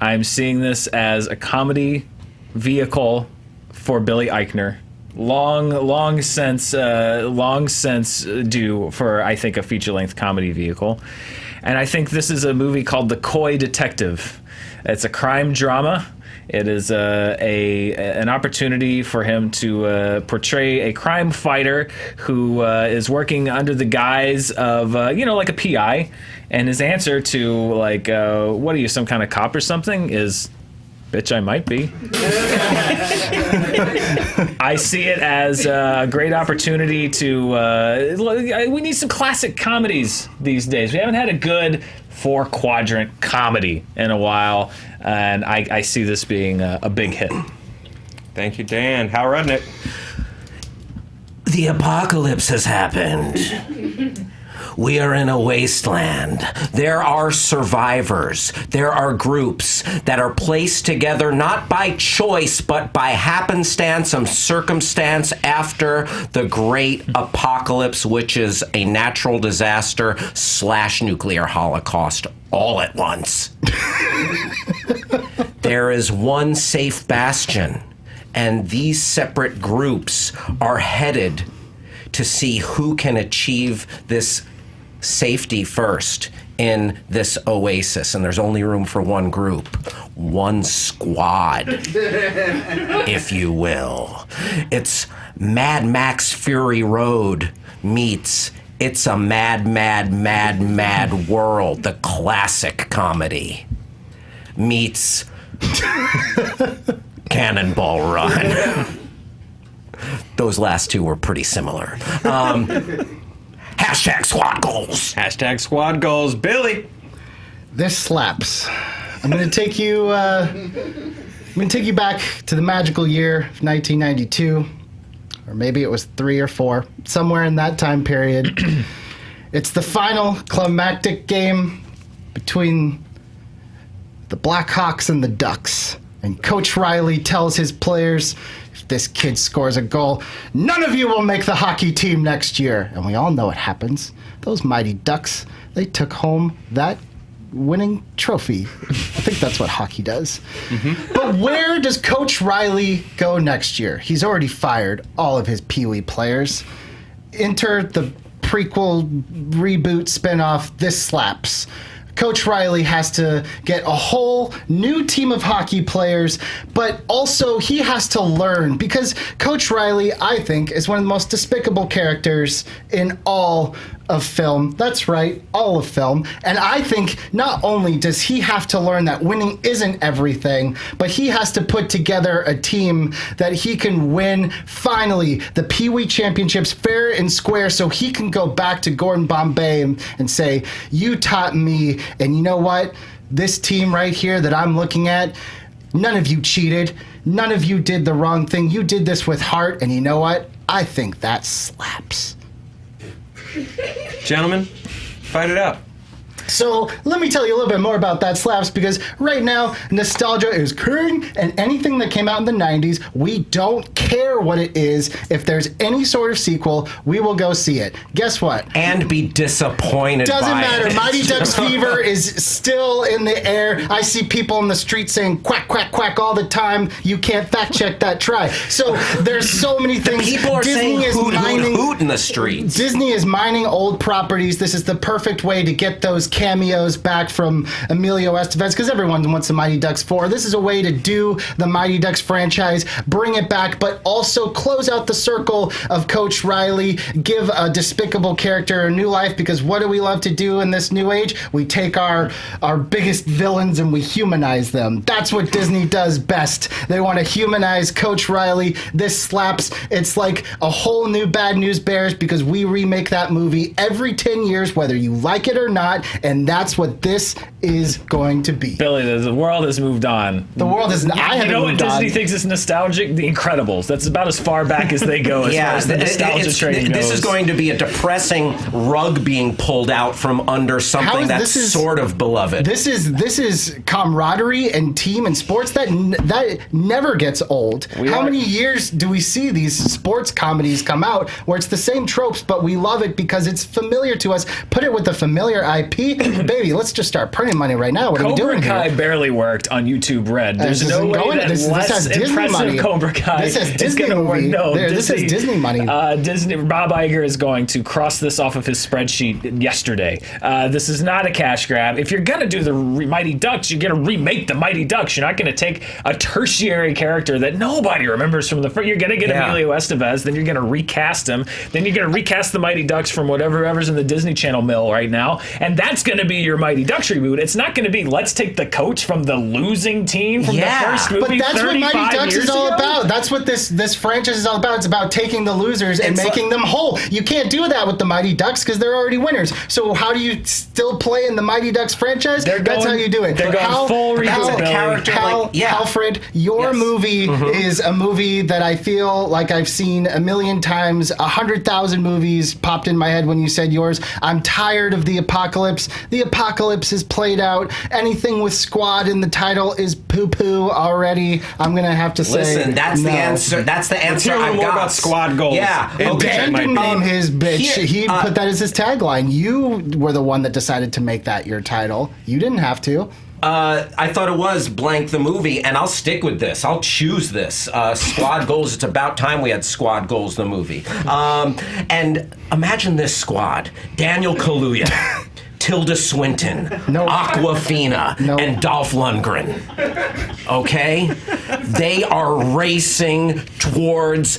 I'm seeing this as a comedy vehicle for Billy Eichner. Long since due for, I think, a feature-length comedy vehicle. And I think this is a movie called The Coy Detective. It's a crime drama. It is an opportunity for him to portray a crime fighter who is working under the guise of, like a PI. And his answer to, like, what are you, some kind of cop or something, is, bitch, I might be. I see it as a great opportunity to, we need some classic comedies these days. We haven't had a good 4-quadrant comedy in a while, and I see this being a big hit. Thank you, Dan. How RUDNICK? The apocalypse has happened. We are in a wasteland. There are survivors. There are groups that are placed together not by choice, but by happenstance and circumstance after the great apocalypse, which is a natural disaster / nuclear holocaust all at once. There is one safe bastion, and these separate groups are headed to see who can achieve this safety first in this oasis. And there's only room for one group, one squad, if you will. It's Mad Max Fury Road meets It's a Mad, Mad, Mad, Mad World, the classic comedy, meets Cannonball Run. Those last two were pretty similar. Hashtag squad goals. Hashtag squad goals. Billy. This slaps. I'm going to take you. Back to the magical year of 1992, or maybe it was 3 or 4, somewhere in that time period. It's the final climactic game between the Blackhawks and the Ducks, and Coach Riley tells his players, if this kid scores a goal, none of you will make the hockey team next year. And we all know what happens. Those mighty Ducks, they took home that winning trophy. I think that's what hockey does. Mm-hmm. But where does Coach Riley go next year? He's already fired all of his Pee Wee players. Enter the prequel, reboot, spinoff, This Slaps. Coach Riley has to get a whole new team of hockey players, but also he has to learn, because Coach Riley, I think, is one of the most despicable characters in all of film. That's right, all of film. And I think not only does he have to learn that winning isn't everything, but he has to put together a team that he can win, finally, the Pee Wee Championships fair and square, so he can go back to Gordon Bombay and say, you taught me, and you know what? This team right here that I'm looking at, none of you cheated. None of you did the wrong thing. You did this with heart, and you know what? I think that slaps. Gentlemen, fight it up. So let me tell you a little bit more about that slaps, because right now nostalgia is king, and anything that came out in the 90s, we don't care what it is. If there's any sort of sequel, we will go see it. Guess what? And be disappointed. Doesn't by matter. it. Mighty Ducks fever is still in the air. I see people in the street saying quack, quack, quack all the time. You can't fact check that. Try. So there's so many things. People are saying hoot, hoot, hoot in the streets. Disney is mining old properties. This is the perfect way to get those cameos back from Emilio Estevez, because everyone wants the Mighty Ducks 4. This is a way to do the Mighty Ducks franchise, bring it back, but also close out the circle of Coach Riley, give a despicable character a new life, because what do we love to do in this new age? We take our biggest villains and we humanize them. That's what Disney does best. They want to humanize Coach Riley. This slaps. It's like a whole new Bad News Bears, because we remake that movie every 10 years, whether you like it or not, and that's what this is going to be. Billy, the world has moved on. The world is. I haven't You know what moved Disney on. thinks is nostalgic? The Incredibles. That's about as far back as they go as far as the nostalgia train goes. This is going to be a depressing rug being pulled out from under something that's sort of beloved. This is camaraderie and team and sports that never gets old. How many years do we see these sports comedies come out where it's the same tropes, but we love it because it's familiar to us? Put it with a familiar IP, baby. Let's just start printing money right now. What are we doing Cobra Kai here? barely worked on YouTube Red. There's This no isn't way going- that this less has Disney impressive money. Cobra Kai This has is Disney going to work. movie. No, This has Disney money. Disney. Bob Iger is going to cross this off of his spreadsheet yesterday. This is not a cash grab. If you're going to do the Mighty Ducks, you're going to remake the Mighty Ducks. You're not going to take a tertiary character that nobody remembers from the first. You're going to get Emilio Estevez, then you're going to recast him, then you're going to recast the Mighty Ducks from whatever's in the Disney Channel mill right now, and that's going to be your Mighty Ducks reboot. It's not going to be, let's take the coach from the losing team from the first movie. But that's what Mighty Ducks is all about. That's what this franchise is all about. It's about taking the losers and making them whole. You can't do that with the Mighty Ducks because they're already winners. So how do you still play in the Mighty Ducks franchise? That's how you do it. They're going full reboot. Alfred, your movie is a movie that I feel like I've seen a million times. 100,000 movies popped in my head when you said yours. I'm tired of the apocalypse. The apocalypse is played out. Anything with squad in the title is poo-poo already. I'm gonna have to say. Listen, that's no. the answer. That's the answer. Let's hear a little more about squad goals. Yeah, And Dan didn't name his bitch. He put that as his tagline. You were the one that decided to make that your title. You didn't have to. I thought it was blank the movie, and I'll stick with this. I'll choose this. Squad goals. It's about time we had squad goals the movie. And imagine this squad: Daniel Kaluuya, Tilda Swinton, Aquafina, and Dolph Lundgren. Okay? They are racing towards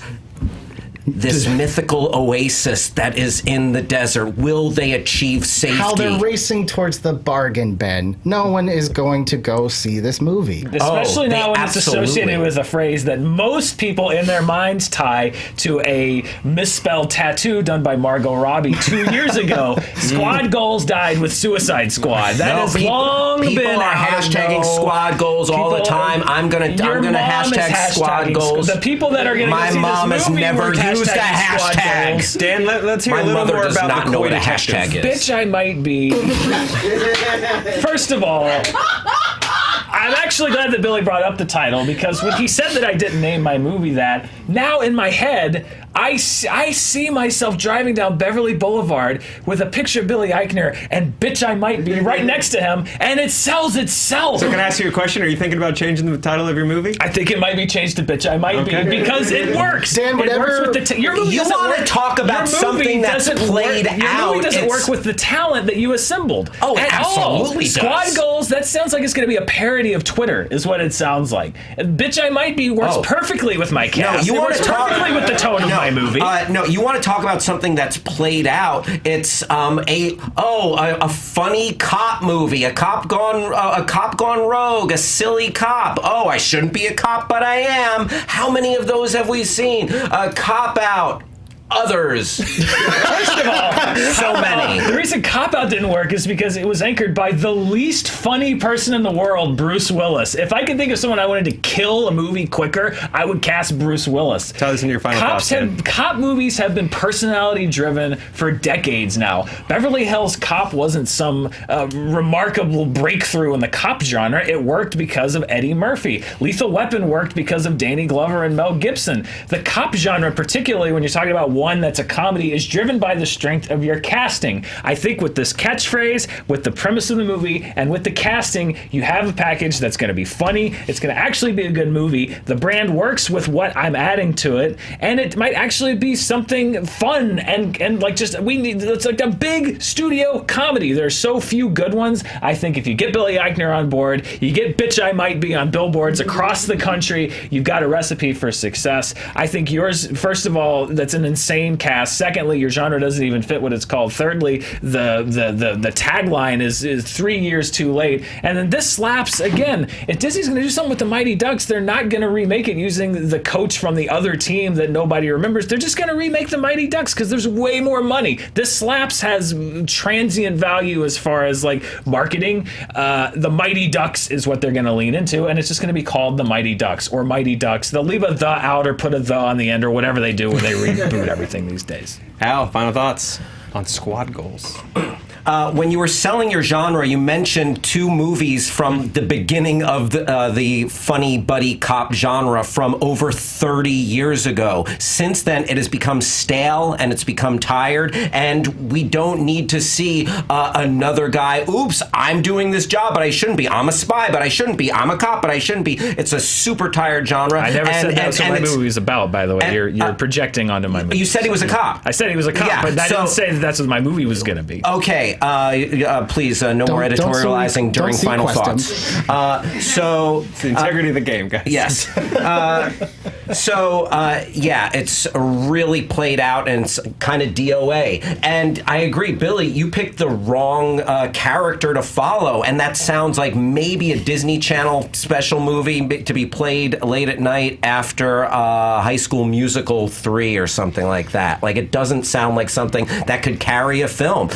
this mythical oasis that is in the desert. Will they achieve safety? How they're racing towards the bargain bin. No one is going to go see this movie. Especially now when it's associated with a phrase that most people in their minds tie to a misspelled tattoo done by Margot Robbie 2 years ago. Squad goals died with Suicide Squad. That has long been people are hashtagging squad goals all the time. I'm gonna hashtag squad goals. The people that are going to My mom has never used a hashtag. Dan, let's hear a little more about not the know what a detective. hashtag is. Bitch, I might be. First of all, I'm actually glad that Billy brought up the title, because when he said that I didn't name my movie that, now in my head, I see myself driving down Beverly Boulevard with a picture of Billy Eichner and Bitch I Might Be right next to him, and it sells itself. So can I ask you a question? Are you thinking about changing the title of your movie? I think it might be changed to Bitch I Might Be, because it works. Dan, it works with the your movie You doesn't want to work. talk about Your movie something that's doesn't played work. Your out. movie doesn't It's- work with the talent that you assembled. Oh, it at all. absolutely Squad does. goals, that sounds like it's going to be a parody of Twitter. Twitter, is what it sounds like. Bitch, I Might Be works perfectly with my cast. you it want works to talk perfectly with the tone of my movie. No, you want to talk about something that's played out. It's a funny cop movie, a cop gone rogue, a silly cop. Oh, I shouldn't be a cop, but I am. How many of those have we seen? Cop Out. Others. First of all, so many. The reason Cop Out didn't work is because it was anchored by the least funny person in the world, Bruce Willis. If I could think of someone I wanted to kill a movie quicker, I would cast Bruce Willis. Tell us in your final thoughts. Cop movies have been personality driven for decades now. Beverly Hills Cop wasn't some remarkable breakthrough in the cop genre. It worked because of Eddie Murphy. Lethal Weapon worked because of Danny Glover and Mel Gibson. The cop genre, particularly when you're talking about one that's a comedy, is driven by the strength of your casting. I think with this catchphrase, with the premise of the movie, and with the casting, you have a package that's going to be funny. It's going to actually be a good movie. The brand works with what I'm adding to it, and it might actually be something fun and like it's like a big studio comedy. There's so few good ones. I think if you get Billy Eichner on board, you get Bitch I Might Be on billboards across the country, you've got a recipe for success. I think yours, first of all, that's an insane cast. Secondly, your genre doesn't even fit what it's called. Thirdly, the tagline is 3 years too late. And then this slaps again. If Disney's going to do something with the Mighty Ducks, they're not going to remake it using the coach from the other team that nobody remembers. They're just going to remake the Mighty Ducks because there's way more money. This slaps has transient value as far as like marketing. The Mighty Ducks is what they're going to lean into, and it's just going to be called the Mighty Ducks or Mighty Ducks. They'll leave a the out or put a the on the end or whatever they do when they reboot everything these days. Al, final thoughts on Squad Goals. When you were selling your genre, you mentioned 2 movies from the beginning of the funny buddy cop genre from over 30 years ago. Since then, it has become stale and it's become tired, and we don't need to see another guy, oops, I'm doing this job, but I shouldn't be. I'm a spy, but I shouldn't be. I'm a cop, but I shouldn't be. It's a super tired genre. I never said that's what my movie was about, by the way. You're projecting onto my movie. You said he was a cop. I said he was a cop, but I didn't say that's what my movie was going to be. Okay. Please, no more editorializing during final thoughts. It's the integrity of the game, guys. Yes. It's really played out and it's kind of DOA. And I agree, Billy, you picked the wrong character to follow, and that sounds like maybe a Disney Channel special movie to be played late at night after High School Musical 3 or something like that. Like, it doesn't sound like something that could carry a film.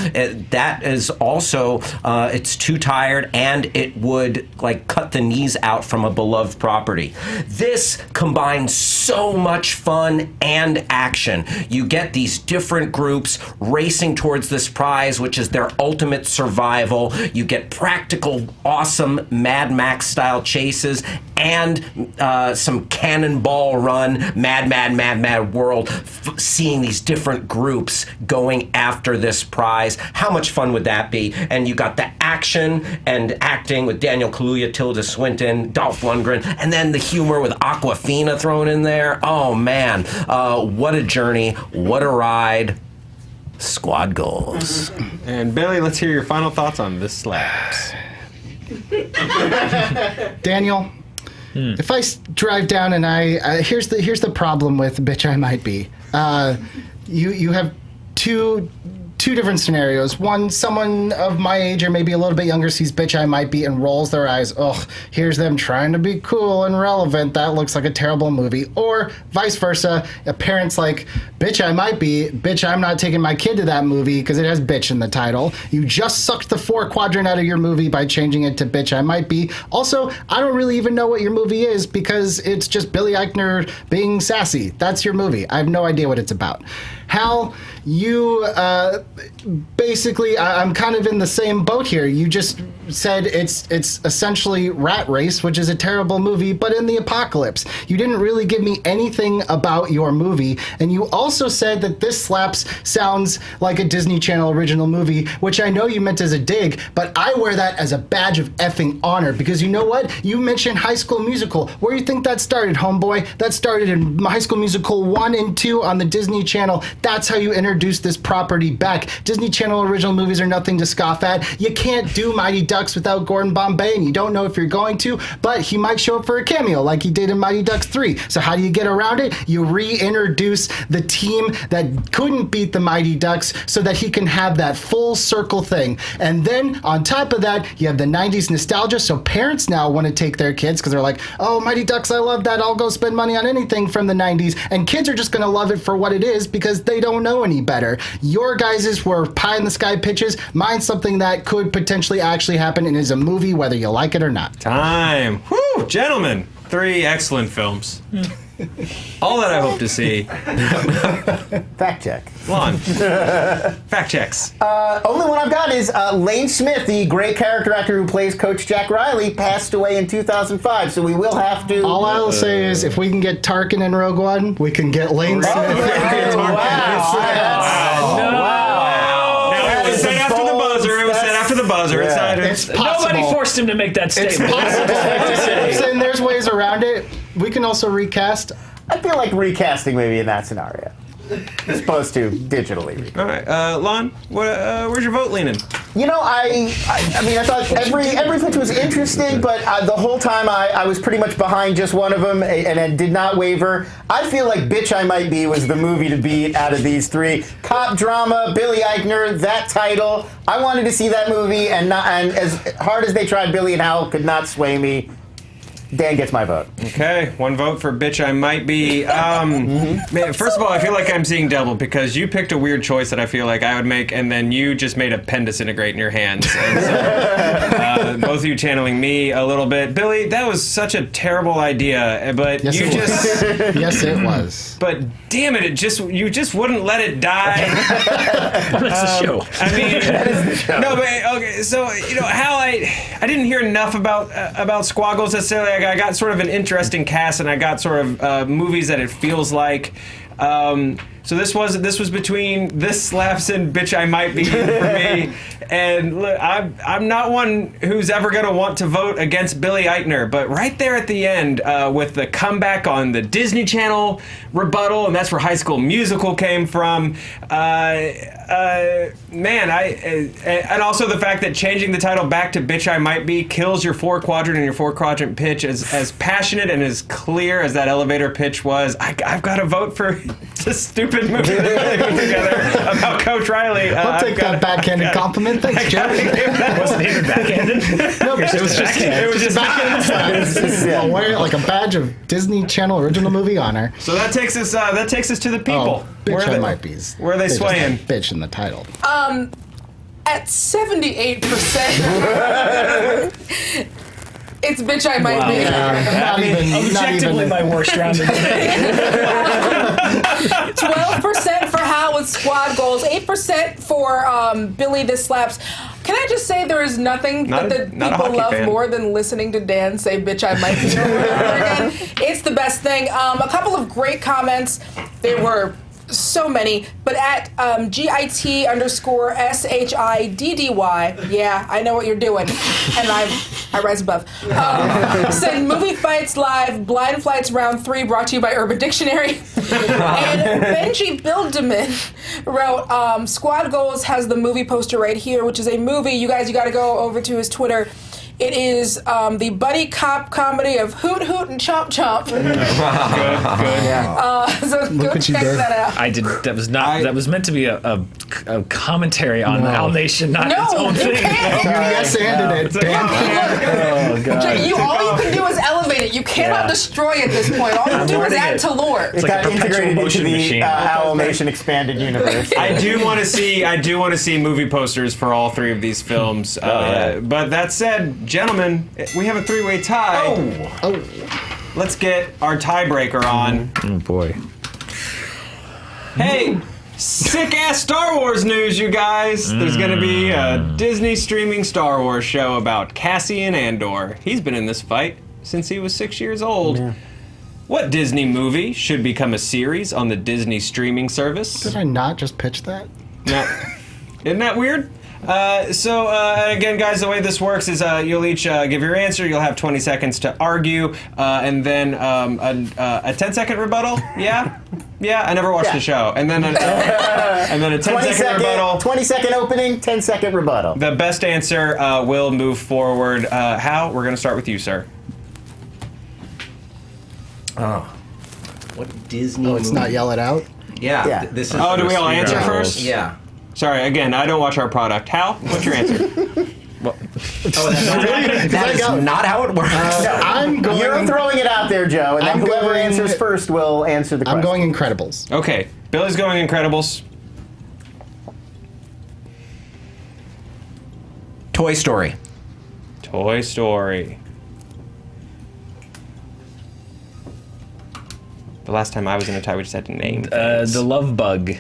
That is also, it's too tired, and it would like cut the knees out from a beloved property. This combines so much fun and action. You get these different groups racing towards this prize, which is their ultimate survival. You get practical, awesome Mad Max style chases and some cannonball run, mad world, seeing these different groups going after this prize. How much fun would that be? And you got the action and acting with Daniel Kaluuya, Tilda Swinton, Dolph Lundgren, and then the humor with Awkwafina thrown in there. Oh man, what a journey, what a ride. Squad Goals. And Billy, let's hear your final thoughts on this slaps. Daniel, if I drive down and here's the problem with Bitch I Might Be. You have two different scenarios. One, someone of my age or maybe a little bit younger sees Bitch I Might Be and rolls their eyes. Ugh, here's them trying to be cool and relevant. That looks like a terrible movie. Or vice versa, a parent's like, Bitch I Might Be, bitch I'm not taking my kid to that movie because it has bitch in the title. You just sucked the 4 quadrant out of your movie by changing it to Bitch I Might Be. Also, I don't really even know what your movie is because it's just Billy Eichner being sassy. That's your movie. I have no idea what it's about. Hal, you basically, I'm kind of in the same boat here. You just said it's essentially Rat Race, which is a terrible movie, but in the apocalypse. You didn't really give me anything about your movie, and you also said that this slaps sounds like a Disney Channel original movie, which I know you meant as a dig, but I wear that as a badge of effing honor, because you know what? You mentioned High School Musical. Where do you think that started, homeboy? That started in High School Musical 1 and 2 on the Disney Channel. That's how you introduced this property back. back. Disney Channel original movies are nothing to scoff at. You can't do Mighty Ducks without Gordon Bombay, and you don't know if you're going to, but he might show up for a cameo like he did in Mighty Ducks 3. So how do you get around it? You reintroduce the team that couldn't beat the Mighty Ducks so that he can have that full circle thing. And then on top of that, you have the 90s nostalgia, so parents now want to take their kids because they're like, oh, Mighty Ducks, I love that. I'll go spend money on anything from the 90s. And kids are just going to love it for what it is because they don't know any better. Your guys's were pie-in-the-sky pitches. Mine's something that could potentially actually happen and is a movie, whether you like it or not. Time. Whew, gentlemen. 3 excellent films. All that I hope to see. Fact check. Lon. Fact checks. Only one I've got is Lane Smith, the great character actor who plays Coach Jack Riley, passed away in 2005. So we will have to. All I'll say is if we can get Tarkin in Rogue One, we can get Lane Smith. It's possible. Nobody forced him to make that statement. I'm saying there's ways around it. We can also recast. I feel like recasting maybe in that scenario, as opposed to digitally. All right, Lon, where's your vote leaning? You know, I mean, I thought every pitch was interesting, but the whole time I was pretty much behind just one of them, and I did not waver. I feel like Bitch I Might Be was the movie to beat out of these 3. Cop drama, Billy Eichner, that title. I wanted to see that movie, and as hard as they tried, Billy and Hal could not sway me. Dan gets my vote. Okay, 1 vote for Bitch I Might Be. Man, first of all, I feel like I'm seeing double because you picked a weird choice that I feel like I would make, and then you just made a pen disintegrate in your hands. And so, both of you channeling me a little bit. Billy, that was such a terrible idea, but Yes, you it was. just... Yes, it was. But damn it, you just wouldn't let it die. That's the show. I mean, no, but okay. So how I didn't hear enough about Squaggles necessarily. I got sort of an interesting cast, and I got sort of movies that it feels like. So this was between This Slaps and Bitch I Might Be for me. And look, I'm not one who's ever going to want to vote against Billy Eichner, but right there at the end with the comeback on the Disney Channel rebuttal, and that's where High School Musical came from. Man, and also the fact that changing the title back to Bitch I Might Be kills your 4-quadrant and your 4-quadrant pitch as passionate and as clear as that elevator pitch was. I've got to vote for this stupid movie that they put together about Coach Riley. I'll take that backhanded compliment. Thanks, Jeff. Wasn't even backhanded. No, it was just backhanded. I'll wear it like a badge of Disney Channel original movie honor. So that takes us to the people. Bitch I Might Be. Where are they swaying? Bitch in the title. At 78%, it's Bitch I Might Be. Not even Objectively my worst round of the day. 12% for Hal with Squad Goals, 8% for Billy This Slaps. Can I just say there is nothing that the people love more than listening to Dan say Bitch I Might Be over and over again. It's the best thing. A couple of great comments. There were so many, but at GIT_SHIDDY, yeah, I know what you're doing, and I rise above. Said Movie Fights Live, Blind Flights Round 3, brought to you by Urban Dictionary. And Benji Bildeman wrote, Squad Goals has the movie poster right here, which is a movie, you got to go over to his Twitter. It is the buddy cop comedy of Hoot Hoot and Chomp Chomp. Good. Yeah. So go check that out. I did. That was not. That was meant to be a commentary on Al Nation, not its own thing. You yes-anded it, Dan. Oh god. All you can do is elevate it. You cannot destroy it at this point. All you can do is add to lore. It got integrated into the Owl Nation expanded universe. I do want to see movie posters for all 3 of these films. But that said, gentlemen, we have a 3-way tie. Oh. Let's get our tiebreaker on. Oh boy. Hey, sick ass Star Wars news, you guys. There's going to be a Disney streaming Star Wars show about Cassian Andor. He's been in this fight since he was 6 years old. Yeah. What Disney movie should become a series on the Disney streaming service? Did I not just pitch that? No. Isn't that weird? Again, guys, the way this works is you'll each give your answer. You'll have 20 seconds to argue, and then a 10-second rebuttal. Yeah? Yeah, I never watched the show. And then a 10-second rebuttal. 20-second opening, 10-second rebuttal. The best answer will move forward. Hal, we're going to start with you, sir. What Disney? Oh, it's not yell it out. Yeah. Yeah. This is. Oh, do we all answer first? Yeah. Sorry, again, I don't watch our product. Hal, what's your answer? Oh, that is not how it works. I'm going. You're throwing it out there, Joe, and then I'm whoever going- answers first will answer the question. I'm going Incredibles. Okay, Billy's going Incredibles. Toy Story. Toy Story. The last time I was in a tie, we just had to name things. The Love Bug.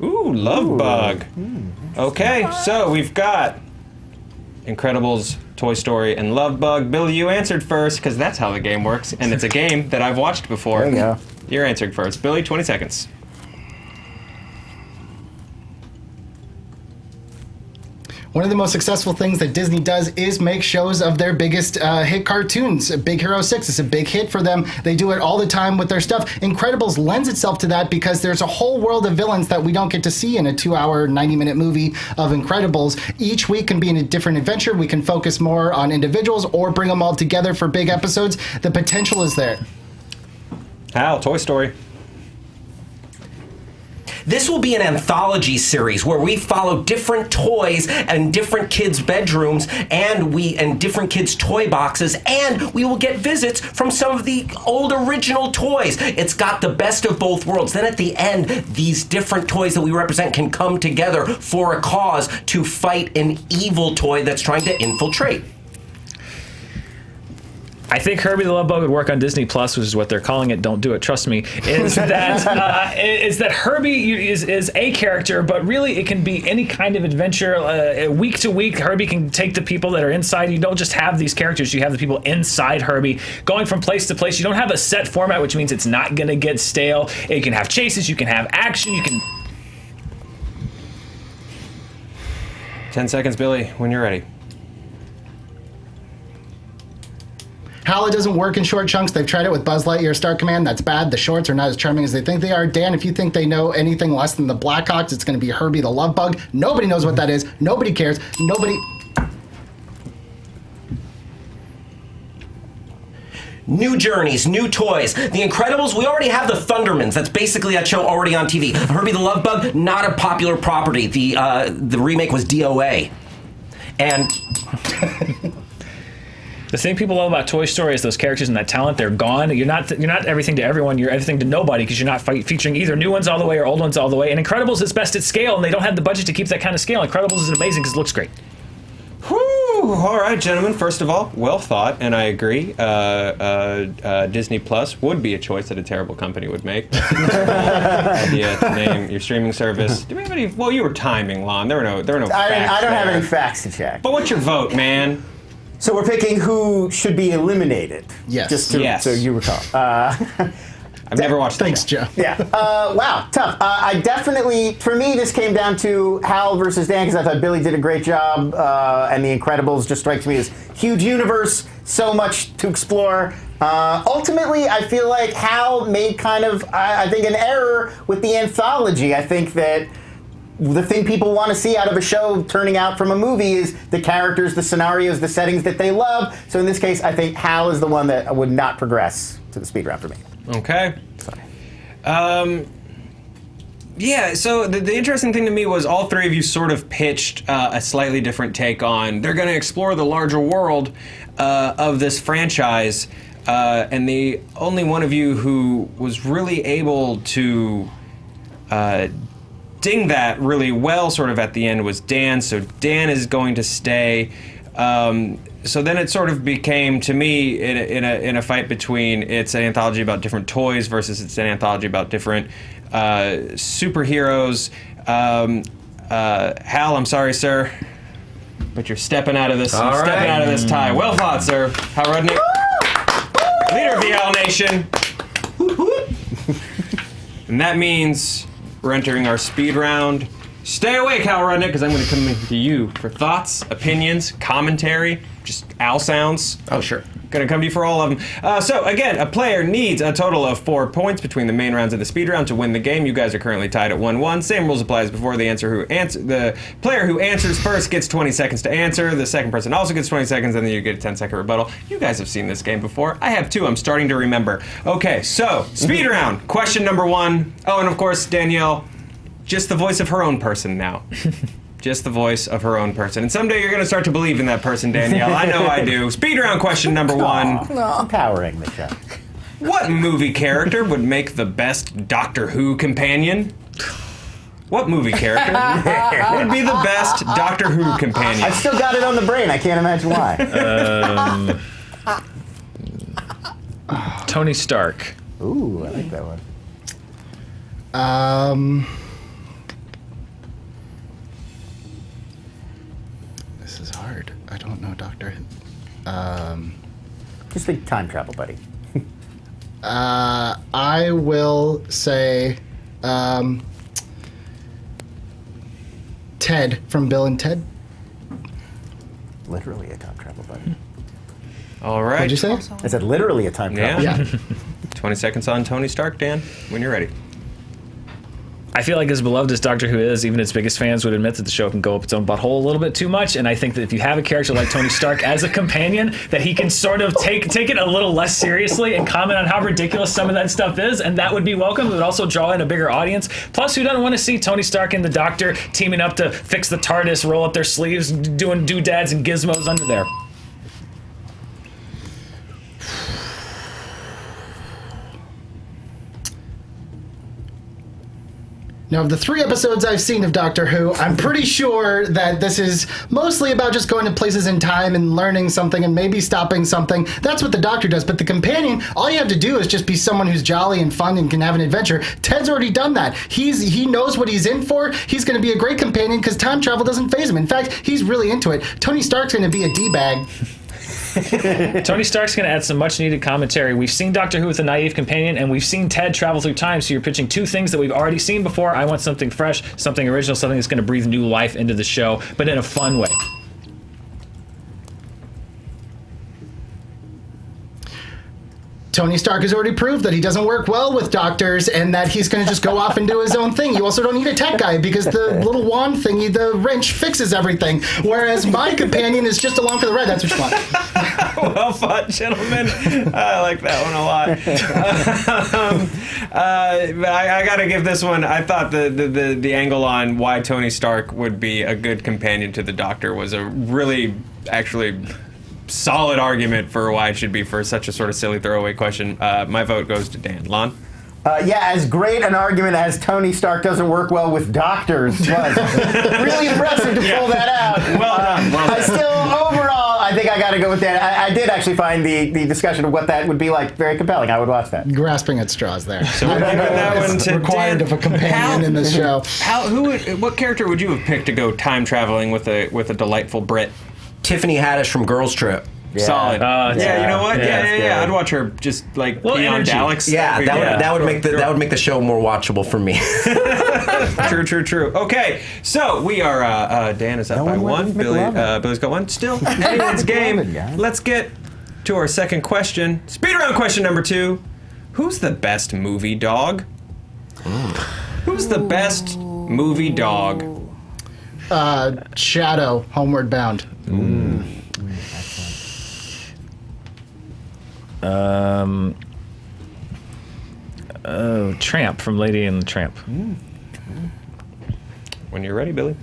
Ooh, Love Bug. Okay, so we've got Incredibles, Toy Story, and Love Bug. Billy, you answered first, because that's how the game works, and it's a game that I've watched before. There you go. You're answering first. Billy, 20 seconds. One of the most successful things that Disney does is make shows of their biggest hit cartoons. Big Hero 6 is a big hit for them. They do it all the time with their stuff. Incredibles lends itself to that because there's a whole world of villains that we don't get to see in a 2-hour, 90-minute movie of Incredibles. Each week can be in a different adventure. We can focus more on individuals or bring them all together for big episodes. The potential is there. Hal, Toy Story. This will be an anthology series where we follow different toys and different kids' bedrooms and different kids' toy boxes, and we will get visits from some of the old original toys. It's got the best of both worlds. Then at the end, these different toys that we represent can come together for a cause to fight an evil toy that's trying to infiltrate. I think Herbie the Love Bug would work on Disney Plus, which is what they're calling it. Don't do it, trust me. Is that Herbie is a character, but really it can be any kind of adventure. Week to week, Herbie can take the people that are inside. You don't just have these characters; you have the people inside Herbie going from place to place. You don't have a set format, which means it's not going to get stale. You can have chases, you can have action, you can. 10 seconds, Billy, when you're ready. Hala doesn't work in short chunks. They've tried it with Buzz Lightyear Star Command. That's bad. The shorts are not as charming as they think they are. Dan, if you think they know anything less than the Blackhawks, it's going to be Herbie the Love Bug. Nobody knows what that is. Nobody cares. Nobody... New journeys, new toys. The Incredibles, we already have the Thundermans. That's basically that show already on TV. Herbie the Love Bug, not a popular property. The remake was DOA. And... The thing people love about Toy Story is those characters and that talent. They're gone. You're not everything to everyone. You're everything to nobody because you're not featuring either new ones all the way or old ones all the way. And Incredibles is best at scale, and they don't have the budget to keep that kind of scale. Incredibles is amazing because it looks great. Whew. All right, gentlemen. First of all, well thought, and I agree. Disney Plus would be a choice that a terrible company would make. Idea to name your streaming service. Do we have any? Well, you were timing, Lon. There were no facts. I don't have there. any facts to check. But what's your vote, man? So we're picking who should be eliminated. Yes. Just to, Yes. so you recall. I've never watched. Thanks, Joe. Yeah. Wow. Tough. I definitely, for me, this came down to Hal versus Dan because I thought Billy did a great job, and The Incredibles just strikes me as huge universe, so much to explore. Ultimately, I feel like Hal made kind of, I think, an error with the anthology. I think that the thing people want to see out of a show turning out from a movie is the characters, the scenarios, the settings that they love. So in this case, I think Hal is the one that would not progress to the speed round for me. Okay. Yeah, so the interesting thing to me was all three of you sort of pitched a slightly different take on they're going to explore the larger world of this franchise, and the only one of you who was really able to ding that really well sort of at the end was Dan, so Dan is going to stay. So then it sort of became, to me, in a fight between it's an anthology about different toys versus it's an anthology about different superheroes. Hal, I'm sorry, sir, but you're stepping out of this. All stepping right. out of this tie. Well fought, sir. Hal Rudnick, leader of the Owl Nation. And that means we're entering our speed round. Stay awake, Hal Rudnick, because I'm going to come to you for thoughts, opinions, commentary, just owl sounds. Oh, sure. Going to come to you for all of them. So, again, a player needs a total of 4 points between the main rounds and the speed round to win the game. You guys are currently tied at 1-1. Same rules applies before. The player who answers first gets 20 seconds to answer. The second person also gets 20 seconds, and then you get a 10-second rebuttal. You guys have seen this game before. I have too. I'm starting to remember. Okay, so, speed round. Question number 1. Oh, and of course, Danielle, just the voice of her own person now. Just the voice of her own person. And someday you're going to start to believe in that person, Danielle. I know I do. Speed round question number 1. Empowering the show. What movie character would make the best Doctor Who companion? What movie character would be the best Doctor Who companion? I've still got it on the brain. I can't imagine why. Tony Stark. Ooh, I like that one. This is hard. I don't know Doctor Who. Just think time travel, buddy. I will say Ted from Bill and Ted. Literally a time travel, buddy. All right. What'd you say? I said literally a time travel. Yeah. Yeah. 20 seconds on Tony Stark, Dan, when you're ready. I feel like as beloved as Doctor Who is, even its biggest fans would admit that the show can go up its own butthole a little bit too much. And I think that if you have a character like Tony Stark as a companion, that he can sort of take it a little less seriously and comment on how ridiculous some of that stuff is, and that would be welcome. It would also draw in a bigger audience. Plus, who doesn't want to see Tony Stark and the Doctor teaming up to fix the TARDIS, roll up their sleeves, doing doodads and gizmos under there? Now, of the 3 episodes I've seen of Doctor Who, I'm pretty sure that this is mostly about just going to places in time and learning something and maybe stopping something. That's what the Doctor does. But the companion, all you have to do is just be someone who's jolly and fun and can have an adventure. Ted's already done that. He knows what he's in for. He's going to be a great companion because time travel doesn't faze him. In fact, he's really into it. Tony Stark's going to be a D-bag. Tony Stark's going to add some much-needed commentary. We've seen Doctor Who with a naive companion, and we've seen Ted travel through time, so you're pitching 2 things that we've already seen before. I want something fresh, something original, something that's going to breathe new life into the show, but in a fun way. Tony Stark has already proved that he doesn't work well with doctors and that he's going to just go off and do his own thing. You also don't need a tech guy because the little wand thingy, the wrench, fixes everything. Whereas my companion is just along for the ride. That's what you want. Well fought, gentlemen. I like that one a lot. But I got to give this one. I thought the angle on why Tony Stark would be a good companion to the Doctor was a really, actually, solid argument for why it should be for such a sort of silly throwaway question. My vote goes to Dan. Lon? Yeah, as great an argument as Tony Stark doesn't work well with doctors was. Really impressive to pull that out. Well done. I still, overall, I think I got to go with that. I did actually find the discussion of what that would be like very compelling. I would watch that. Grasping at straws there. So we're giving that one to required Dan. of a companion in this show. What character would you have picked to go time traveling with a delightful Brit? Tiffany Haddish from Girls Trip. Yeah. Solid. Yeah, you know what? Yeah, Yeah. I'd watch her just like Well, be on energy. Daleks. Yeah, that would make the show more watchable for me. True. Okay, so we are. Dan is up No by one one. wins Billy, McLovin. Billy's got one. Still, anyone's game. McLovin, guys. Let's get to our second question. Speed round question number 2. Who's the best movie dog? Who's the best movie dog? Shadow, Homeward Bound. Tramp from Lady and the Tramp. When you're ready, Billy.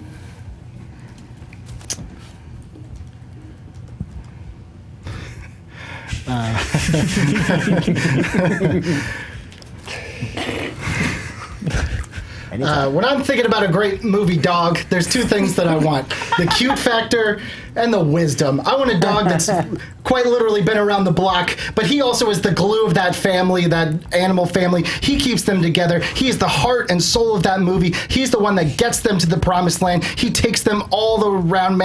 When I'm thinking about a great movie dog, there's 2 things that I want. The cute factor and the wisdom. I want a dog that's quite literally been around the block, but he also is the glue of that family, that animal family. He keeps them together. He is the heart and soul of that movie. He's the one that gets them to the promised land. He takes them all around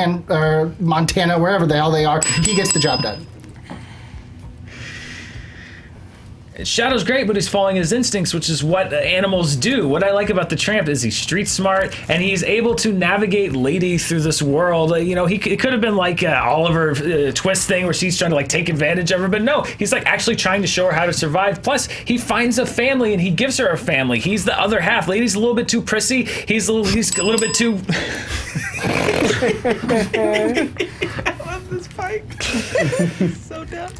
Montana, wherever the hell they are. He gets the job done. Shadow's great, but he's following his instincts, which is what animals do. What I like about the Tramp is he's street smart, and he's able to navigate Lady through this world. It could have been like Oliver Twist thing where she's trying to like take advantage of her, but no, he's like actually trying to show her how to survive. Plus, he finds a family and he gives her a family. He's the other half. Lady's a little bit too prissy. He's a little bit too. I love this fight. So dumb.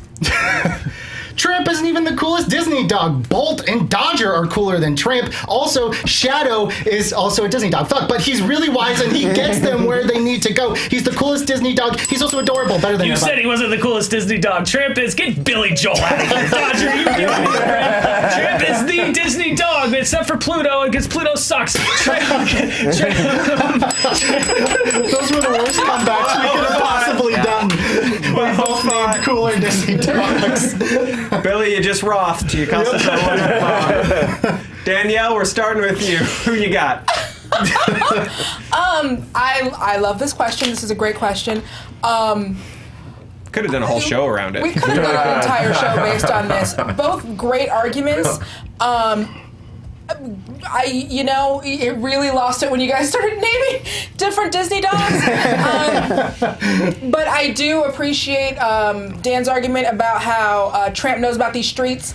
Tramp isn't even the coolest Disney dog. Bolt and Dodger are cooler than Tramp. Also, Shadow is also a Disney dog. Fuck, but he's really wise and he gets them where they need to go. He's the coolest Disney dog. He's also adorable, better than You said he wasn't the coolest Disney dog. Tramp is. Get Billy Joel out of here, Dodger. Tramp is the Disney dog, except for Pluto, because Pluto sucks. Those were the worst comebacks we could have possibly done. We both named cooler Disney dogs. Billy, you just Rothed. You cost us that one. Danielle, we're starting with you. Who you got? I love this question. This is a great question. Could have done a whole show around it. We could have done an entire show based on this. Both great arguments. It really lost it when you guys started naming different Disney dogs. But I do appreciate Dan's argument about how Tramp knows about these streets,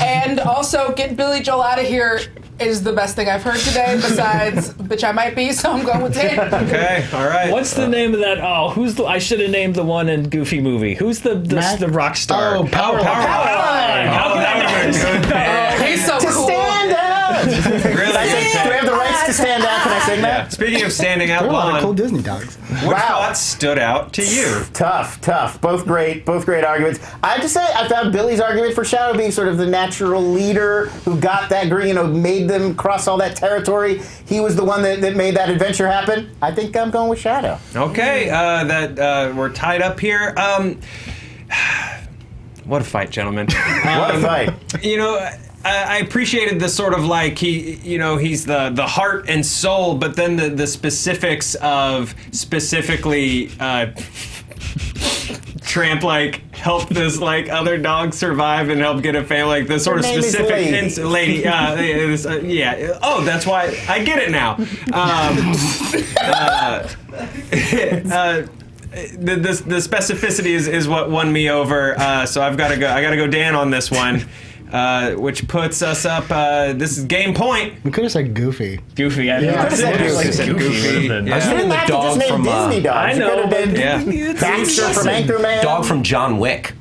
and also get Billy Joel out of here is the best thing I've heard today. Besides, bitch, I might be. So I'm going with Dan. Okay, all right. What's the name of that? Oh, I should have named the one in Goofy movie. Who's the rock star? Oh, Powerline. How could I not? He's so To cool. stand out. Really Do good we pick. have the rights to stand out? Can I sing that? Speaking of standing out, There are a lot of cool Lon, Disney dogs. what thoughts stood out to you? Tough. Both great arguments. I have to say, I found Billy's argument for Shadow being sort of the natural leader who got that made them cross all that territory. He was the one that made that adventure happen. I think I'm going with Shadow. Okay, we're tied up here. What a fight, gentlemen. What a fight. I appreciated the sort of like he's the heart and soul, but then the specifics of specifically Tramp help this other dog survive and help get a family, the sort of Her name is specific lady. Yeah. Oh, that's why I get it now. The specificity is what won me over. So I gotta go Dan on this one. Which puts us up. This is game point. We could have said Goofy. Goofy. I You could have said Goofy. Yeah. You didn't have to just name Disney dogs. I know, You could have been Yeah. Baxter from Anchorman. Dog from John Wick.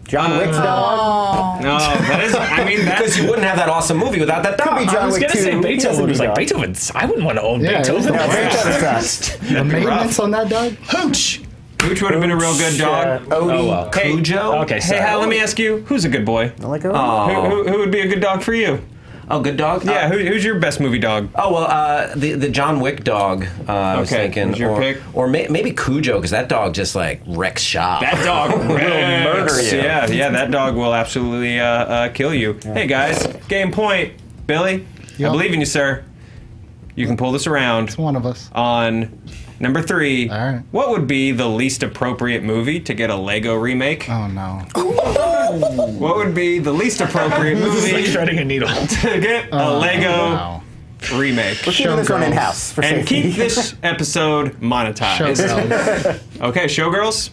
John Wick's dog. No, that is. I mean, Because you wouldn't have that awesome movie without that dog. Could be I John was Wick gonna say 2. Beethoven was like Dog. Beethoven's. I wouldn't want to own Yeah, Beethoven. No, Beethoven sucks. The maintenance on that dog? Hooch. Hooch would have been a real good dog. Odie. Oh well. Hey, Cujo? Okay, Hey, sorry. Hal, let me ask you, who's a good boy? Like Odie. Who would be a good dog for you? Oh, good dog? Yeah, who's your best movie dog? Oh, well, the John Wick dog, I was Okay, thinking. who's your or pick? or maybe Cujo, because that dog just, wrecks shop. That dog will murder you. Yeah, that dog will absolutely kill you. Hey, guys, game point. Billy, Yep. I believe in you, sir. You can pull this around It's one of us. on number 3. All right. What would be the least appropriate movie to get a Lego remake? Oh, no. What would be the least appropriate It's like movie shredding a needle. to get a Lego Wow. remake? We're keeping this one Showgirls. in-house for And safety. keep this episode monetized. Showgirls. Okay, Showgirls?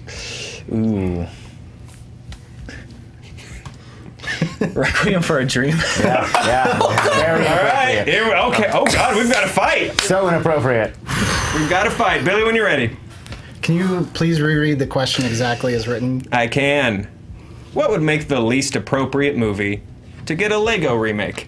Ooh. Requiem for a Dream. Yeah. Very All right. inappropriate. Okay. Oh, God, we've got to fight. So inappropriate. We've got to fight. Billy, when you're ready. Can you please reread the question exactly as written? I can. What would make the least appropriate movie to get a Lego remake?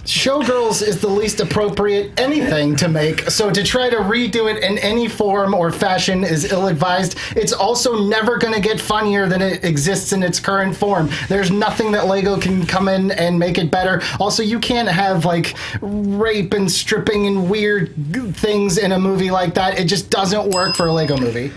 Showgirls is the least appropriate anything to make, so to try to redo it in any form or fashion is ill-advised. It's also never going to get funnier than it exists in its current form. There's nothing that Lego can come in and make it better. Also, you can't have, rape and stripping and weird things in a movie like that. It just doesn't work for a Lego movie.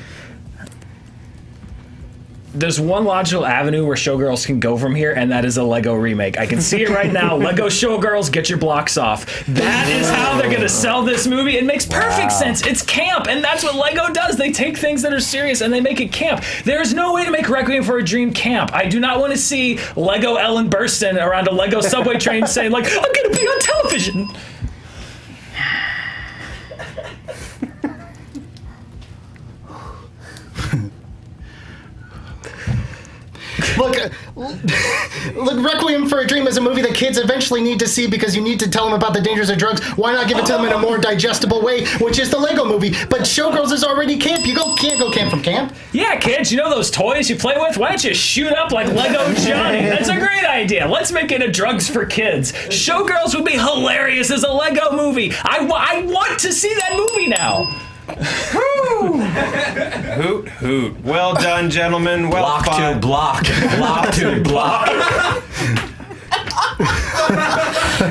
there's one logical avenue where Showgirls can go from here, and that is a Lego remake. I can see it right now. Lego Showgirls, get your blocks off. That is how they're going to sell this movie. It makes perfect sense. It's camp, and that's what Lego does. They take things that are serious and they make it camp. There's no way to make Requiem for a Dream camp. I do not want to see Lego Ellen Burstyn around a Lego subway train saying, like, I'm going to be on television. Look, Requiem for a Dream is a movie that kids eventually need to see because you need to tell them about the dangers of drugs. Why not give it to them in a more digestible way, which is the Lego movie? But Showgirls is already camp. Can't go camp from camp. Yeah, kids, you know those toys you play with? Why don't you shoot up like Lego Johnny? That's a great idea. Let's make it a drugs for kids. Showgirls would be hilarious as a Lego movie. I want to see that movie now. Hoot, hoot. Well done, gentlemen. Well Block fought. to block. Block to block.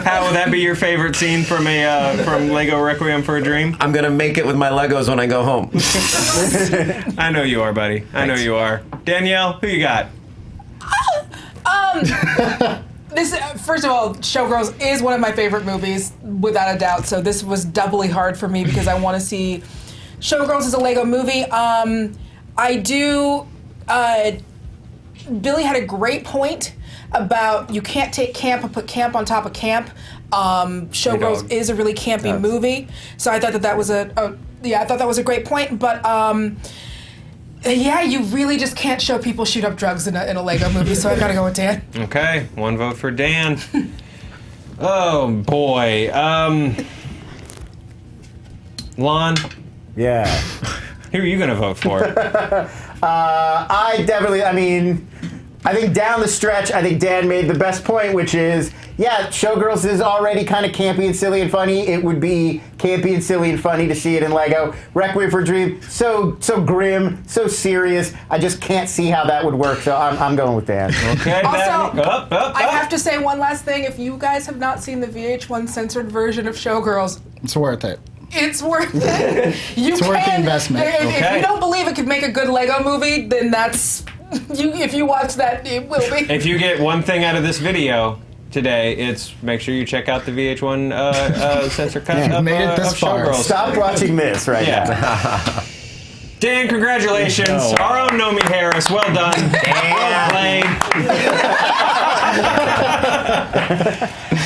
How would that be your favorite scene from Lego Requiem for a Dream? I'm going to make it with my Legos when I go home. I know you are, buddy. I know you are. Danielle, who you got? This, first of all, Showgirls is one of my favorite movies, without a doubt. So this was doubly hard for me because I want to see Showgirls as a Lego movie. I do. Billy had a great point about you can't take camp and put camp on top of camp. Showgirls is a really campy movie, so I thought that was I thought that was a great point. But yeah, you really just can't show people shoot up drugs in a Lego movie, so I gotta go with Dan. Okay, one vote for Dan. Oh boy. Lon, Yeah. who are you gonna vote for? I think down the stretch, I think Dan made the best point, which is, yeah, Showgirls is already kind of campy and silly and funny. It would be campy and silly and funny to see it in Lego. Requiem for a Dream, so grim, so serious. I just can't see how that would work, so I'm going with Dan. Okay, Also, up. I have to say one last thing. If you guys have not seen the VH1 censored version of Showgirls, It's worth it. it's worth it. It's worth the investment. If you don't believe it could make a good Lego movie, then that's if you watch that, it will be. If you get one thing out of this video today, it's make sure you check out the VH1 censor cut Yeah, of, made it this of far. Showgirls. Stop watching this right now. Yeah. Dan, congratulations. Our own Nomi Harris. Well done. Well played.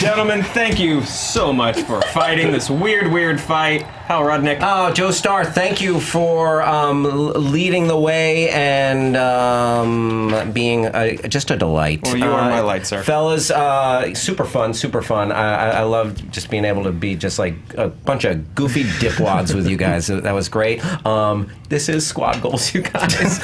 Gentlemen, thank you so much for fighting this weird fight. Hal Rudnick. Oh, Joe Starr, thank you for leading the way and being just a delight. Well, you are my light, sir. Fellas, super fun. I love just being able to be just like a bunch of goofy dipwads with you guys. That was great. This is squad goals, you guys.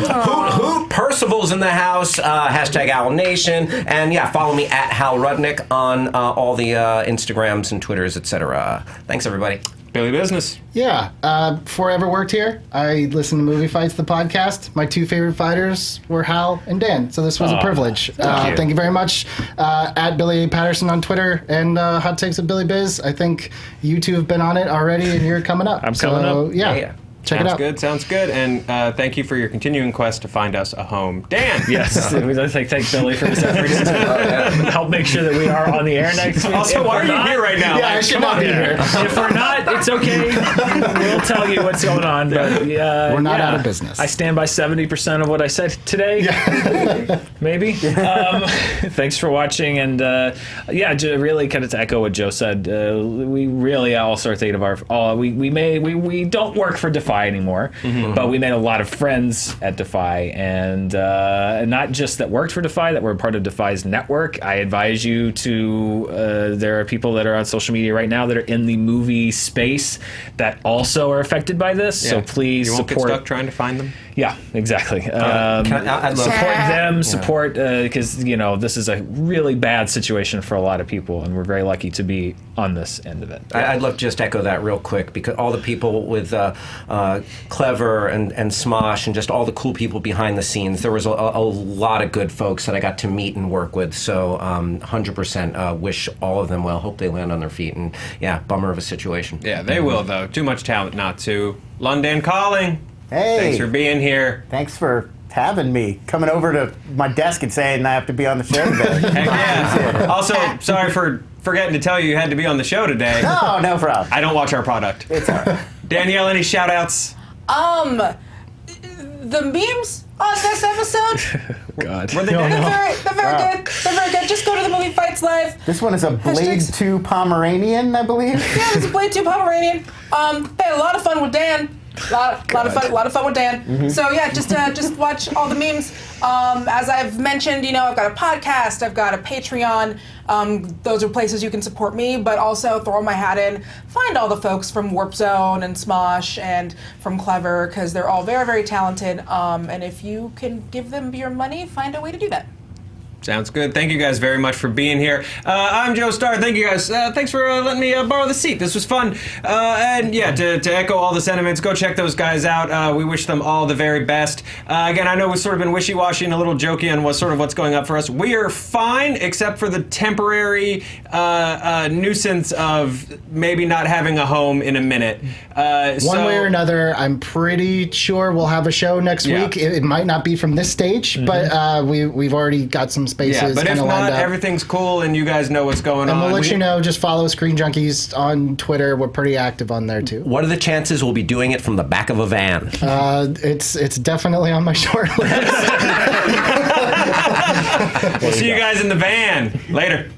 Hoot, Percival's in the house. Hashtag Owl Nation. And yeah, follow me at Hal Rudnick on all the Instagrams and Twitters, etc. Thanks, everybody. Billy Business. Yeah. Before I ever worked here, I listened to Movie Fights, the podcast. My two favorite fighters were Hal and Dan, so this was a privilege. Thank you very much. At Billy A. Patterson on Twitter and Hot Takes with Billy Biz. I think you two have been on it already, and you're coming up. I'm coming up. Yeah. Check it out. Sounds good. And thank you for your continuing quest to find us a home. Dan! Yes, we'd like to thank Billy for his efforts to help make sure that we are on the air next week. Also, why are you here right now? Yeah, I should not be here. If we're not, it's okay. We'll tell you what's going on. But We're not out of business. I stand by 70% of what I said today. Maybe. Thanks for watching. And really kind of to echo what Joe said, we really all start thinking of we don't work for Defy anymore, but we made a lot of friends at Defy, and not just that worked for Defy, that were part of Defy's network. I advise you to there are people that are on social media right now that are in the movie space that also are affected by this, so please you won't support. get stuck trying to find them. Yeah, exactly. Support because this is a really bad situation for a lot of people, and we're very lucky to be on this end of it. I'd love to just echo that real quick, because all the people with Clever and Smosh and just all the cool people behind the scenes, there was a lot of good folks that I got to meet and work with, so 100% wish all of them well. Hope they land on their feet, and yeah, bummer of a situation. Yeah, they will, though. Too much talent not to. London Calling. Hey. Thanks for being here. Thanks for having me, coming over to my desk and saying I have to be on the show today. Heck yeah. Also, sorry for forgetting to tell you had to be on the show today. No problem. I don't watch our product. It's all right. Danielle, any shout outs? The memes on this episode, God. Were they they're good? very good. They're very good. Just go to the Movie Fights Live. This one is a Blade Hashtags. 2 Pomeranian, I believe. Yeah, it's a Blade 2 Pomeranian. Had a lot of fun with Dan. A lot of fun with Dan. So yeah, just watch all the memes. As I've mentioned, I've got a podcast, I've got a Patreon. Those are places you can support me, but also throw my hat in. Find all the folks from Warp Zone and Smosh and from Clever, because they're all very, very talented. And if you can give them your money, find a way to do that. Sounds good. Thank you guys very much for being here. I'm Joe Starr. Thank you guys. Thanks for letting me borrow the seat. This was fun. And yeah, to echo all the sentiments, go check those guys out. We wish them all the very best. Again, I know we've sort of been wishy-washy and a little jokey on what's going up for us. We are fine, except for the temporary nuisance of maybe not having a home in a minute. One way or another, I'm pretty sure we'll have a show next Yeah. week. It might not be from this stage, but we've already got some spaces. Yeah, but if kinda not, lined up. everything's cool and you guys know what's going on. And we'll let you know. Just follow Screen Junkies on Twitter. We're pretty active on there too. What are the chances we'll be doing it from the back of a van? It's definitely on my short list. We'll see you guys in the van. Later.